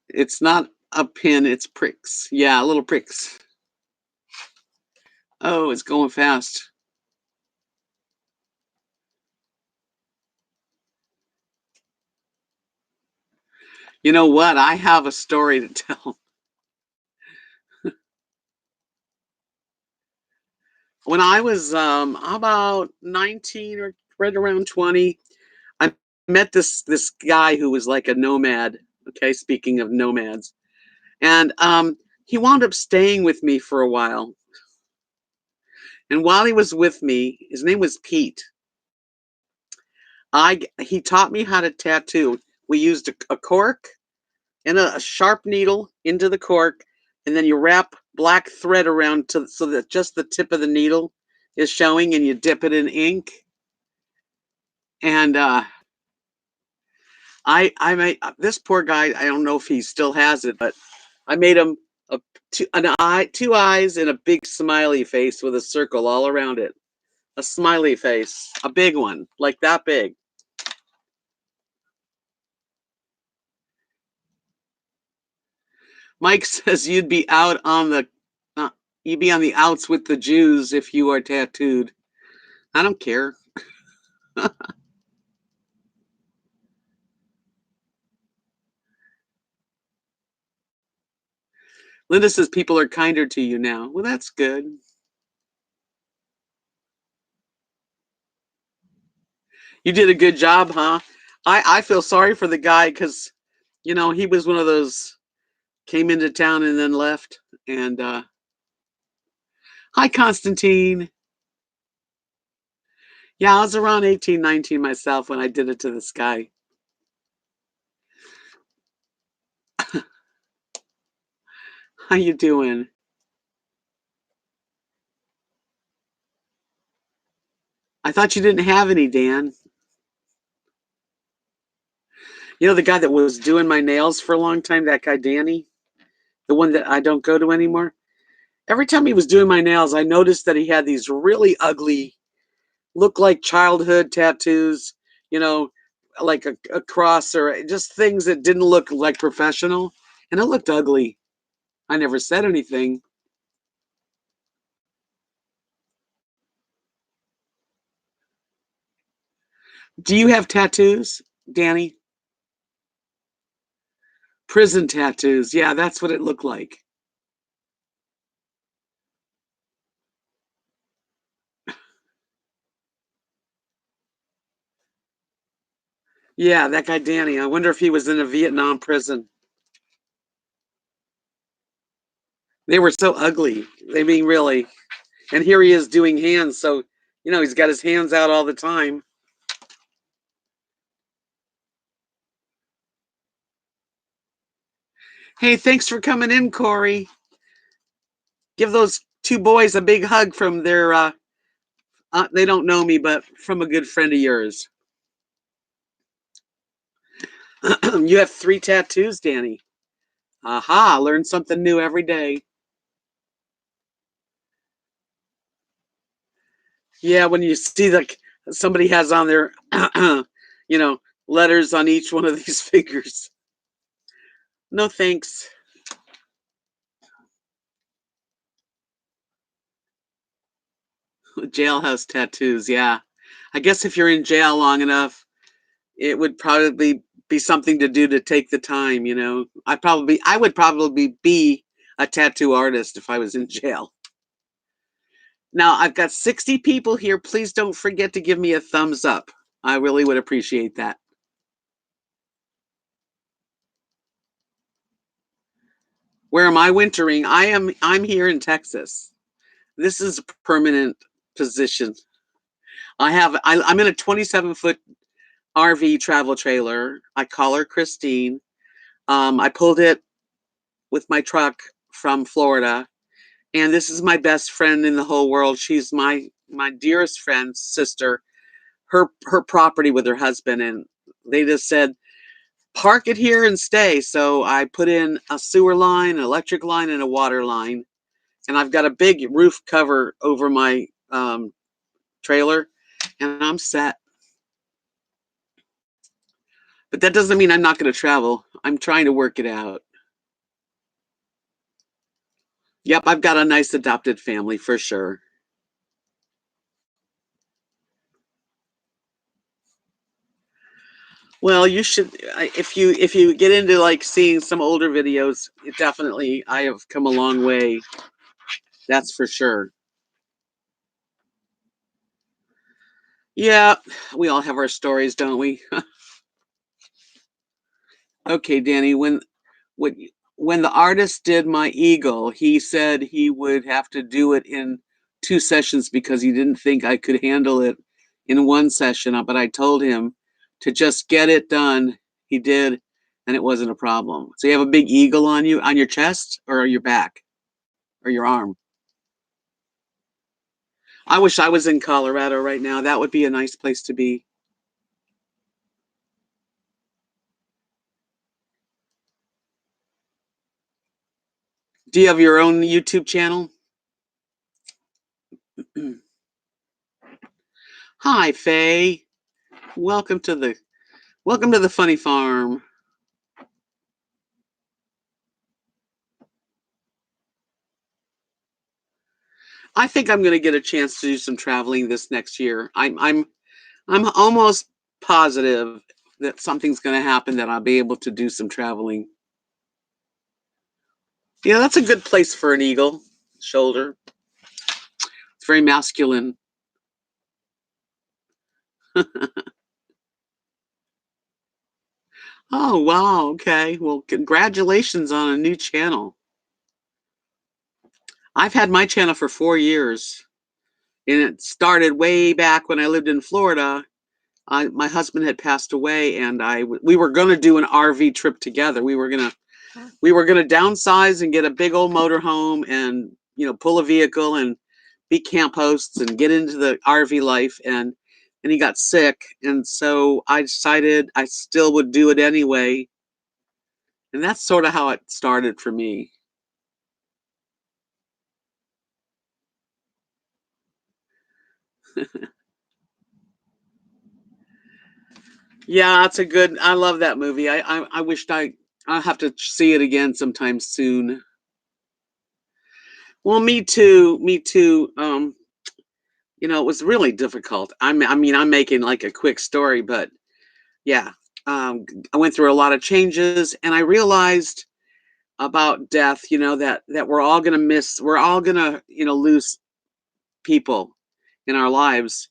It's not a pin, it's pricks. Yeah, little pricks. Oh, it's going fast. You know what? I have a story to tell. When I was about 19 or right around 20, I met this guy who was like a nomad. Okay, speaking of nomads, and he wound up staying with me for a while. And while he was with me, his name was Pete. He taught me how to tattoo. We used a cork and a sharp needle into the cork, and then you wrap black thread around so that just the tip of the needle is showing, and you dip it in ink. And I made this poor guy. I don't know if he still has it, but I made him two eyes, and a big smiley face with a circle all around it. A smiley face, a big one, like that big. Mike says uh, you'd be on the outs with the Jews if you are tattooed. I don't care. Linda says people are kinder to you now. Well, that's good. You did a good job, huh? I feel sorry for the guy because, he was one of those came into town and then left. And hi, Constantine. Yeah, I was around 18, 19 myself when I did it to this guy. How you doing? I thought you didn't have any, Dan. You know the guy that was doing my nails for a long time, that guy Danny, the one that I don't go to anymore. Every time he was doing my nails, I noticed that he had these really ugly, look like childhood tattoos, you know, like a cross or just things that didn't look like professional, and it looked ugly. I never said anything. Do you have tattoos, Danny? Prison tattoos. Yeah, that's what it looked like. Yeah, that guy Danny. I wonder if he was in a Vietnam prison. They were so ugly. I mean, really. And here he is doing hands. So, he's got his hands out all the time. Hey, thanks for coming in, Corey. Give those two boys a big hug from their, they don't know me, but from a good friend of yours. You have 3 tattoos, Danny. Aha, learn something new every day. Yeah, when you see like somebody has on their, letters on each one of these figures. No thanks. Jailhouse tattoos, yeah. I guess if you're in jail long enough, it would probably be something to do to take the time. I would probably be a tattoo artist if I was in jail. Now, I've got 60 people here. Please don't forget to give me a thumbs up. I really would appreciate that. Where am I wintering? I'm here in Texas. This is a permanent position. I'm in a 27-foot RV travel trailer. I call her Christine. I pulled it with my truck from Florida, and this is my best friend in the whole world. She's my dearest friend's sister. Her property with her husband, and they just said park it here and stay. So I put in a sewer line, an electric line, and a water line, and I've got a big roof cover over my trailer, and I'm set. But that doesn't mean I'm not going to travel. I'm trying to work it out. Yep, I've got a nice adopted family for sure. Well, you should if you get into like seeing some older videos, it definitely I have come a long way. That's for sure. Yeah, we all have our stories, don't we? Okay, Danny, when when the artist did my eagle, he said he would have to do it in 2 sessions because he didn't think I could handle it in 1 session. But I told him to just get it done. He did, and it wasn't a problem. So you have a big eagle on you, on your chest or your back or your arm. I wish I was in Colorado right now. That would be a nice place to be. Do you have your own YouTube channel? Hi, Faye. Welcome to the welcome to the funny farm. I think I'm going to get a chance to do some traveling this next year. I'm almost positive that something's going to happen that I'll be able to do some traveling. Yeah, that's a good place for an eagle shoulder. It's very masculine. Oh, wow. Okay. Well, congratulations on a new channel. I've had my channel for 4 years, and it started way back when I lived in Florida. My husband had passed away, and we were going to do an RV trip together. We were gonna downsize and get a big old motorhome, and pull a vehicle and be camp hosts and get into the RV life. And he got sick, and so I decided I still would do it anyway. And that's sort of how it started for me. Yeah, that's a good. I love that movie. I wished I have to see it again sometime soon. Well, me too. Me too. It was really difficult. I mean, I'm making like a quick story, but yeah, I went through a lot of changes, and I realized about death. That we're all gonna miss. We're all gonna lose people in our lives,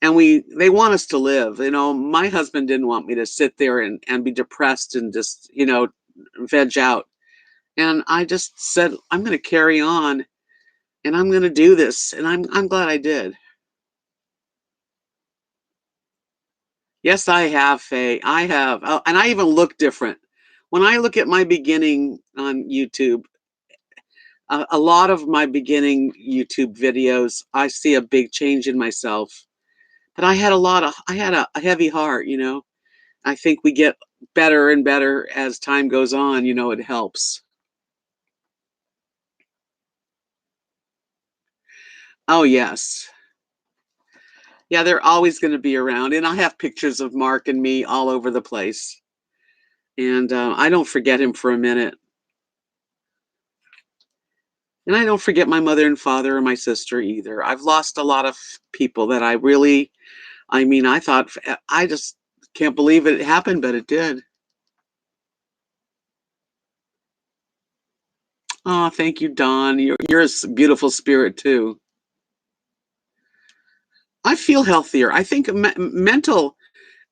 and they want us to live. My husband didn't want me to sit there and be depressed and just veg out. And I just said, I'm going to carry on and I'm going to do this. And I'm glad I did. Yes, I have, Faye. I have. And I even look different. When I look at my beginning on YouTube, a lot of my beginning YouTube videos, I see a big change in myself. But I had a heavy heart. I think we get better and better as time goes on. It helps. Oh, yes. Yeah, they're always going to be around. And I have pictures of Mark and me all over the place. And I don't forget him for a minute. And I don't forget my mother and father or my sister either. I've lost a lot of people that I mean, I just can't believe it happened, but it did. Oh, thank you, Don. You're a beautiful spirit too. I feel healthier. I think mental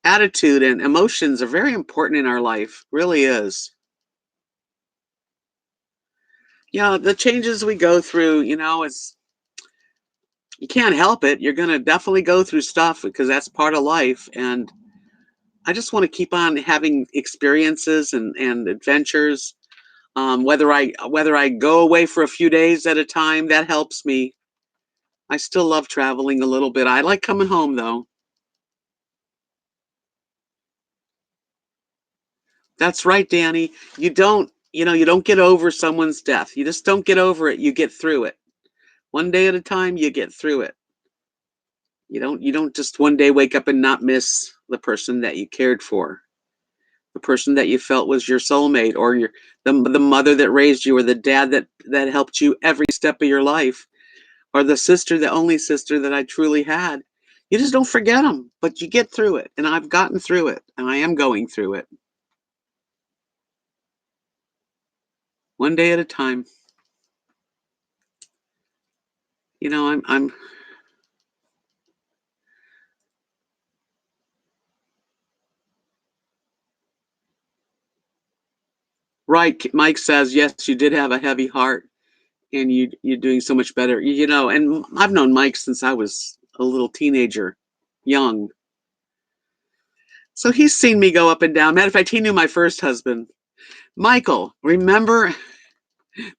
attitude and emotions are very important in our life. Really is. Yeah, the changes we go through, it's you can't help it. You're gonna definitely go through stuff because that's part of life. And I just want to keep on having experiences and adventures. Whether I go away for a few days at a time, that helps me. I still love traveling a little bit. I like coming home though. That's right, Danny. You don't get over someone's death. You just don't get over it. You get through it. One day at a time, you get through it. You don't just one day wake up and not miss the person that you cared for, the person that you felt was your soulmate, or the mother that raised you, or the dad that helped you every step of your life, or the only sister that I truly had. You just don't forget them, but you get through it. And I've gotten through it, and I am going through it one day at a time. I'm right. Mike says yes. You did have a heavy heart, and you're doing so much better. And I've known Mike since I was a little teenager, young. So he's seen me go up and down. Matter of fact, he knew my first husband, Michael. Remember,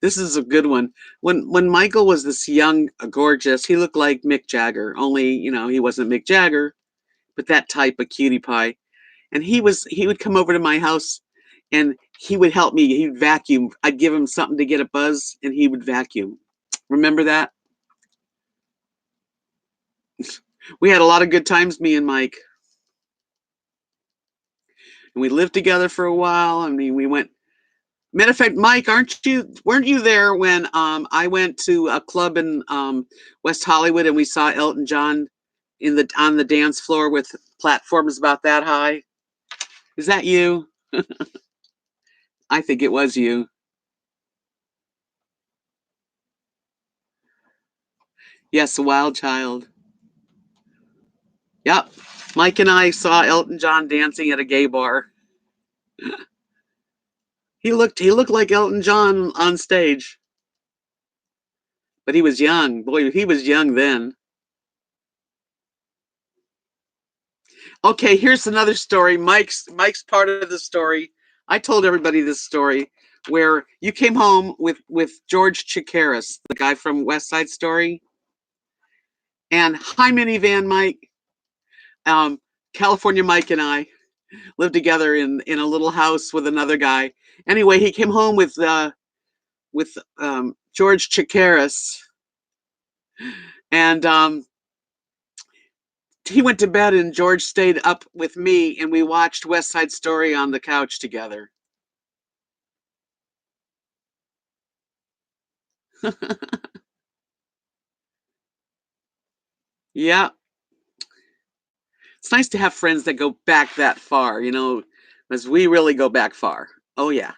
this is a good one. When Michael was this young, gorgeous, he looked like Mick Jagger. Only he wasn't Mick Jagger, but that type of cutie pie. And he would come over to my house, and he would help me. He'd vacuum. I'd give him something to get a buzz, and he would vacuum. Remember that? We had a lot of good times, me and Mike. And we lived together for a while. I mean, we went. Matter of fact, Mike, weren't you there when I went to a club in West Hollywood and we saw Elton John on the dance floor with platforms about that high? Is that you? I think it was you. Yes, a wild child. Yep. Mike and I saw Elton John dancing at a gay bar. He looked like Elton John on stage, but he was young. Boy, he was young then. Okay, here's another story. Mike's part of the story. I told everybody this story where you came home with George Chakiris, the guy from West Side Story, and hi minivan Mike. Um, California Mike and I lived together in a little house with another guy. Anyway, he came home with George Chakiris, and he went to bed and George stayed up with me and we watched West Side Story on the couch together. Yeah. It's nice to have friends that go back that far, as we really go back far. Oh yeah.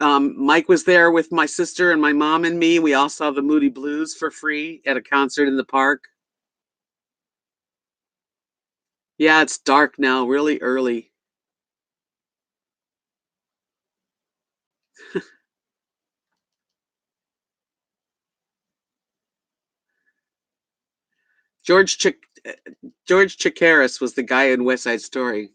Mike was there with my sister and my mom and me. We all saw the Moody Blues for free at a concert in the park. Yeah, it's dark now, really early. George Chick George Chakiris was the guy in West Side Story.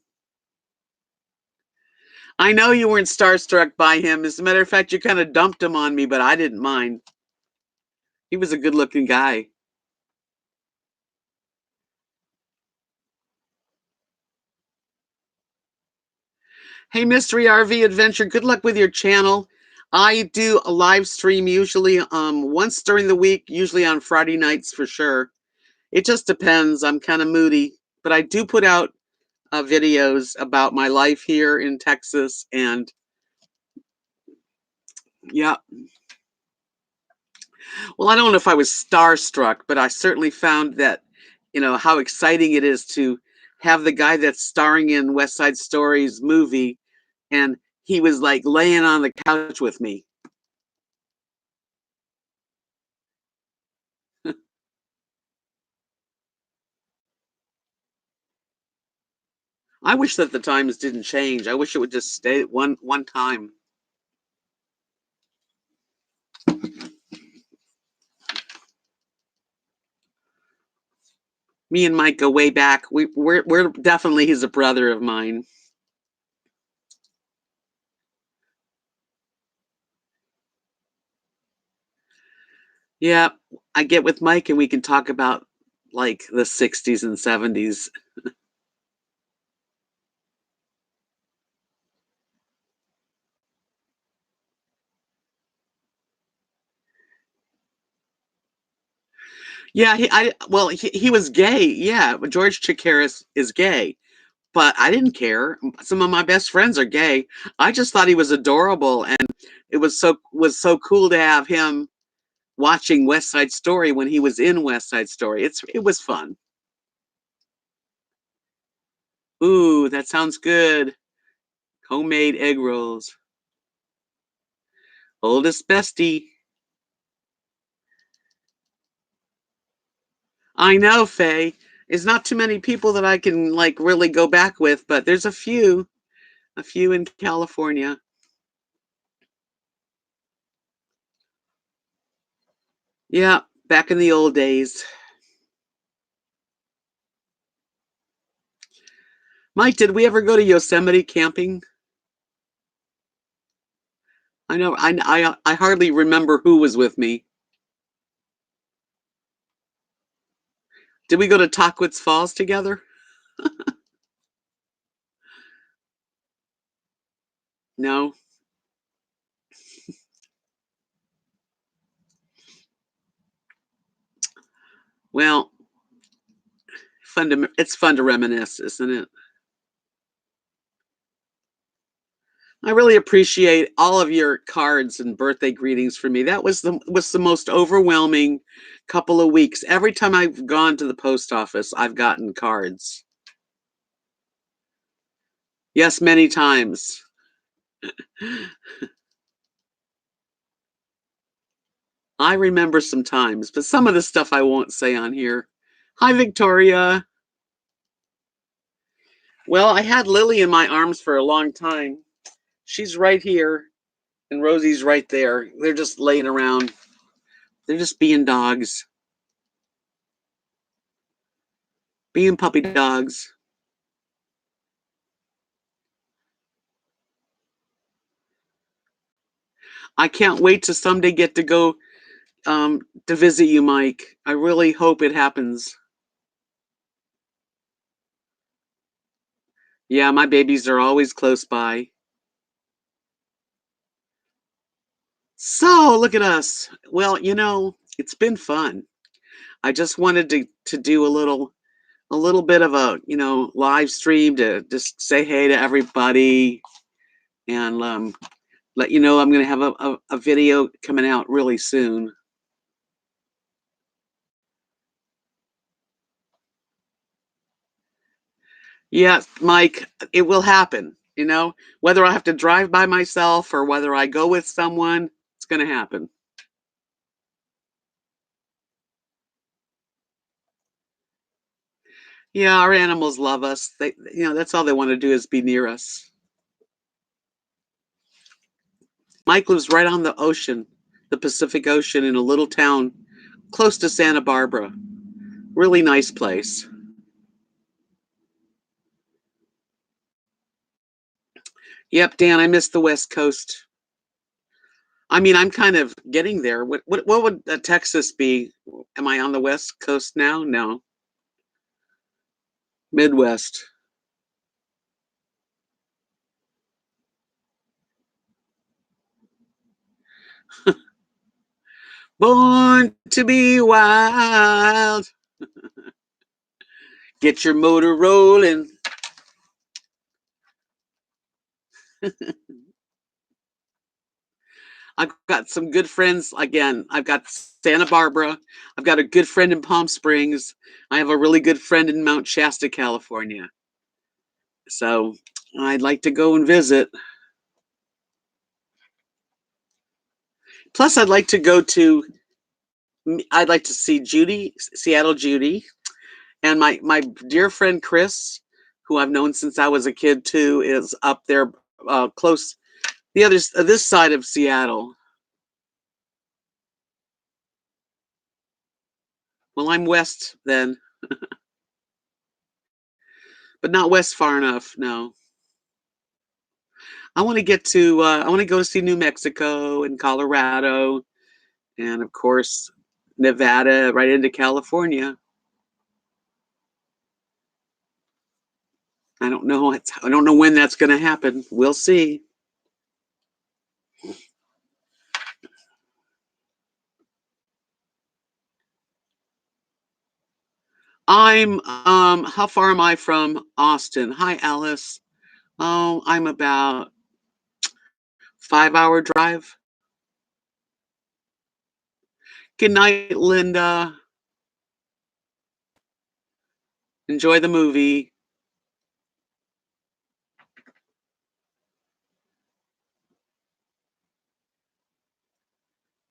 I know you weren't starstruck by him. As a matter of fact, you kind of dumped him on me, but I didn't mind. He was a good-looking guy. Hey, Mystery RV Adventure, good luck with your channel. I do a live stream usually once during the week, usually on Friday nights for sure. It just depends. I'm kind of moody, but I do put out videos about my life here in Texas. And yeah, well, I don't know if I was starstruck, but I certainly found that, how exciting it is to have the guy that's starring in West Side Story's movie, and he was like laying on the couch with me. I wish that the times didn't change. I wish it would just stay at one time. Me and Mike go way back. We're definitely, he's a brother of mine. Yeah, I get with Mike and we can talk about like the 60s and 70s. Yeah, he was gay. Yeah, George Chakiris is gay, but I didn't care. Some of my best friends are gay. I just thought he was adorable, and it was so cool to have him watching West Side Story when he was in West Side Story. It was fun. Ooh, that sounds good. Homemade egg rolls. Oldest bestie. I know, Faye. There's not too many people that I can like really go back with, but there's a few in California. Yeah, back in the old days. Mike, did we ever go to Yosemite camping? I know I hardly remember who was with me. Did we go to Tockwitz Falls together? No. Well, it's fun to reminisce, isn't it? I really appreciate all of your cards and birthday greetings for me. That was the most overwhelming couple of weeks. Every time I've gone to the post office, I've gotten cards. Yes, many times. I remember some times, but some of the stuff I won't say on here. Hi, Victoria. Well, I had Lily in my arms for a long time. She's right here, and Rosie's right there. They're just laying around. They're just being dogs, being puppy dogs. I can't wait to someday get to go to visit you, Mike. I really hope it happens. Yeah, my babies are always close by. So, look at us. Well, It's been fun. I just wanted to do a little bit of a, live stream to just say hey to everybody and let you know I'm going to have a video coming out really soon. Yeah, Mike, it will happen. Whether I have to drive by myself or whether I go with someone, it's going to happen. Yeah, our animals love us. That's all they want to do is be near us. Mike lives right on the ocean, the Pacific Ocean, in a little town close to Santa Barbara. Really nice place. Yep, Dan, I miss the West Coast. I mean, I'm kind of getting there. What would Texas be? Am I on the West Coast now? No, Midwest. Born to be wild. Get your motor rolling. I've got some good friends. Again, I've got Santa Barbara. I've got a good friend in Palm Springs. I have a really good friend in Mount Shasta, California. So I'd like to go and visit. Plus, I'd like to see Judy, Seattle Judy, and my dear friend Chris, who I've known since I was a kid too, is up there, close the other this side of Seattle. Well, I'm west then, but not west far enough. No, I want to get to. I want to go see New Mexico and Colorado, and of course Nevada, right into California. I don't know. I don't know when that's going to happen. We'll see. I'm how far am I from Austin? Hi Alice. Oh, I'm about 5 hour drive. Good night, Linda. Enjoy the movie.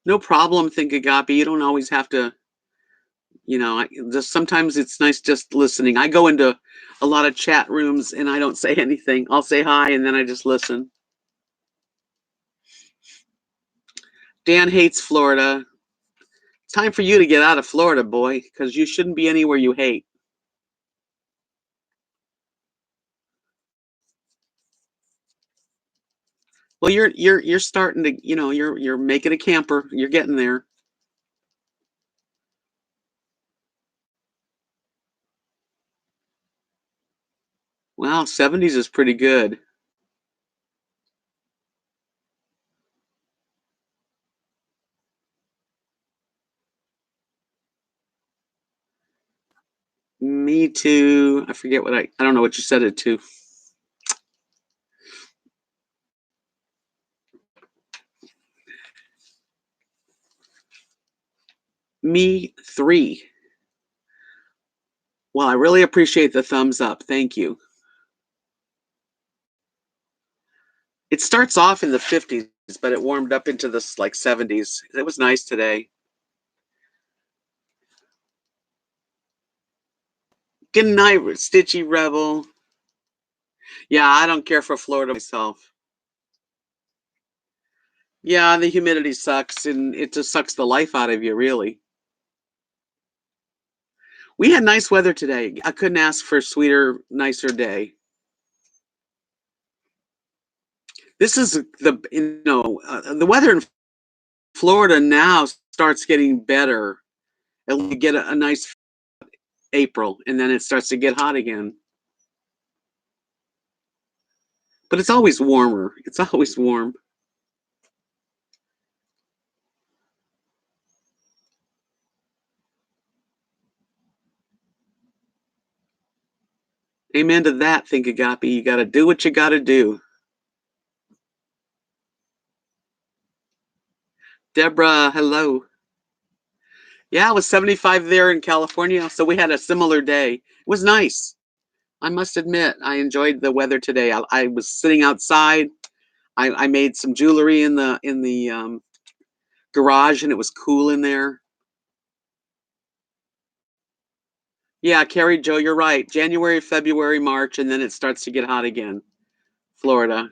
No problem, think Agape. You don't always have to, just sometimes it's nice just listening. I go into a lot of chat rooms and I don't say anything. I'll say hi and then I just listen. Dan hates Florida. It's time for you to get out of Florida, boy, because you shouldn't be anywhere you hate. Well, you're starting to, you're making a camper. You're getting there. Wow, 70s is pretty good. Me too. I forget what I don't know what you said it to. Me three. Well, I really appreciate the thumbs up. Thank you. It starts off in the 50s, but it warmed up into the like 70s. It was nice today. Good night, Stitchy Rebel. Yeah, I don't care for Florida myself. Yeah, the humidity sucks and it just sucks the life out of you, really. We had nice weather today. I couldn't ask for a sweeter, nicer day. This is the weather in Florida now starts getting better. It'll get a nice April and then it starts to get hot again. But it's always warmer. It's always warm. Amen to that, Think Agape. You got to do what you got to do. Deborah, hello. Yeah, it was 75 there in California, so we had a similar day. It was nice. I must admit, I enjoyed the weather today. I was sitting outside. I made some jewelry in the garage, and it was cool in there. Yeah, Carrie Joe, you're right. January, February, March, and then it starts to get hot again. Florida.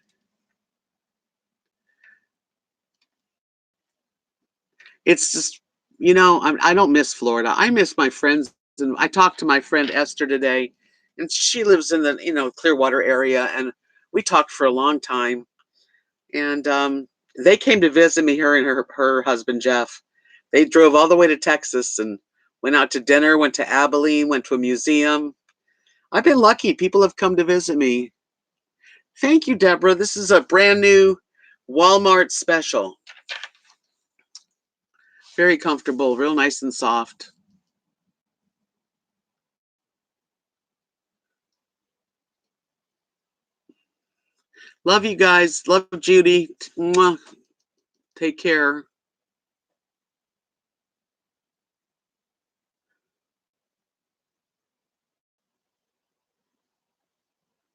It's just, I don't miss Florida. I miss my friends, and I talked to my friend Esther today, and she lives in the Clearwater area, and we talked for a long time. And they came to visit me, her and her husband Jeff. They drove all the way to Texas and went out to dinner, went to Abilene, went to a museum. I've been lucky. People have come to visit me. Thank you, Deborah. This is a brand new Walmart special. Very comfortable, real nice and soft. Love you guys. Love Judy. Mwah. Take care.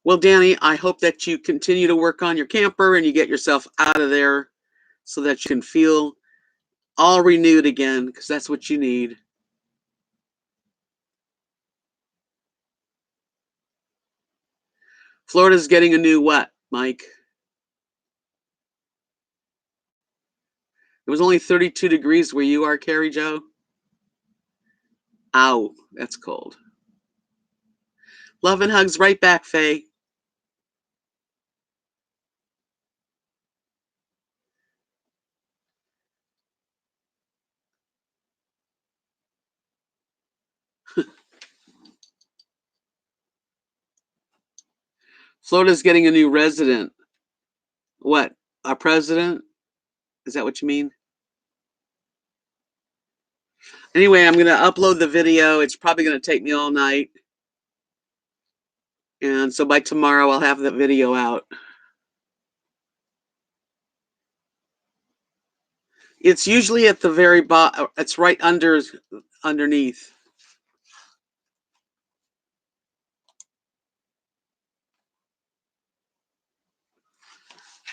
Well, Danny, I hope that you continue to work on your camper and you get yourself out of there so that you can feel all renewed again, because that's what you need. Florida's getting a new what, Mike? It was only 32 degrees where you are, Carrie Joe. Ow, that's cold. Love and hugs right back, Faye. Florida's getting a new resident. What? A president? Is that what you mean? Anyway, I'm going to upload the video. It's probably going to take me all night. And so by tomorrow, I'll have the video out. It's usually at the very bottom. It's right underneath.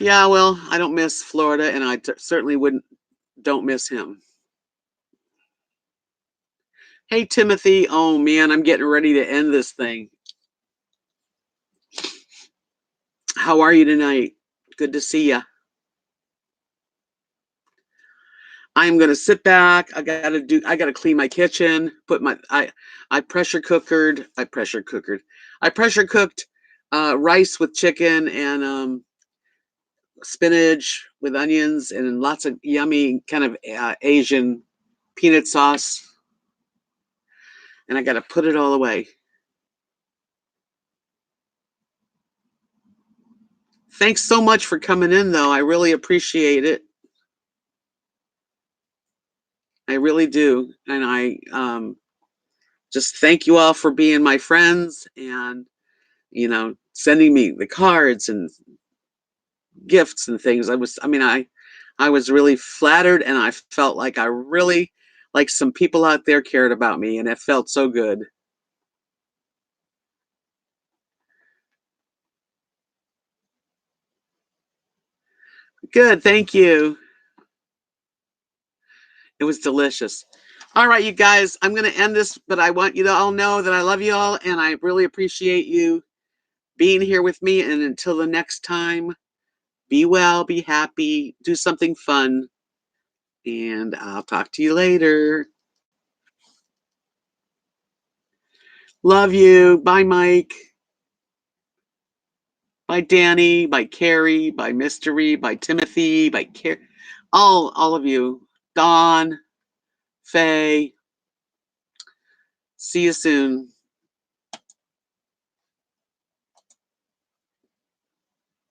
Yeah, well, I don't miss Florida, and I certainly don't miss him. Hey, Timothy. Oh, man, I'm getting ready to end this thing. How are you tonight? Good to see you. I'm gonna sit back. I gotta clean my kitchen. I pressure cooked rice with chicken and spinach with onions and lots of yummy kind of Asian peanut sauce. And I gotta put it all away. Thanks so much for coming in, though. I really appreciate it. I really do. And I just thank you all for being my friends and, sending me the cards and gifts and things. I was really flattered, and I felt like I really, like, some people out there cared about me, and it felt so good. Good, thank you. It was delicious. All right, you guys, I'm going to end this, but I want you to all know that I love you all, and I really appreciate you being here with me. And until the next time, be well, be happy, do something fun, and I'll talk to you later. Love you. Bye, Mike. Bye, Danny. Bye, Carrie. Bye, Mystery. Bye, Timothy. Bye, all of you. Dawn, Faye. See you soon.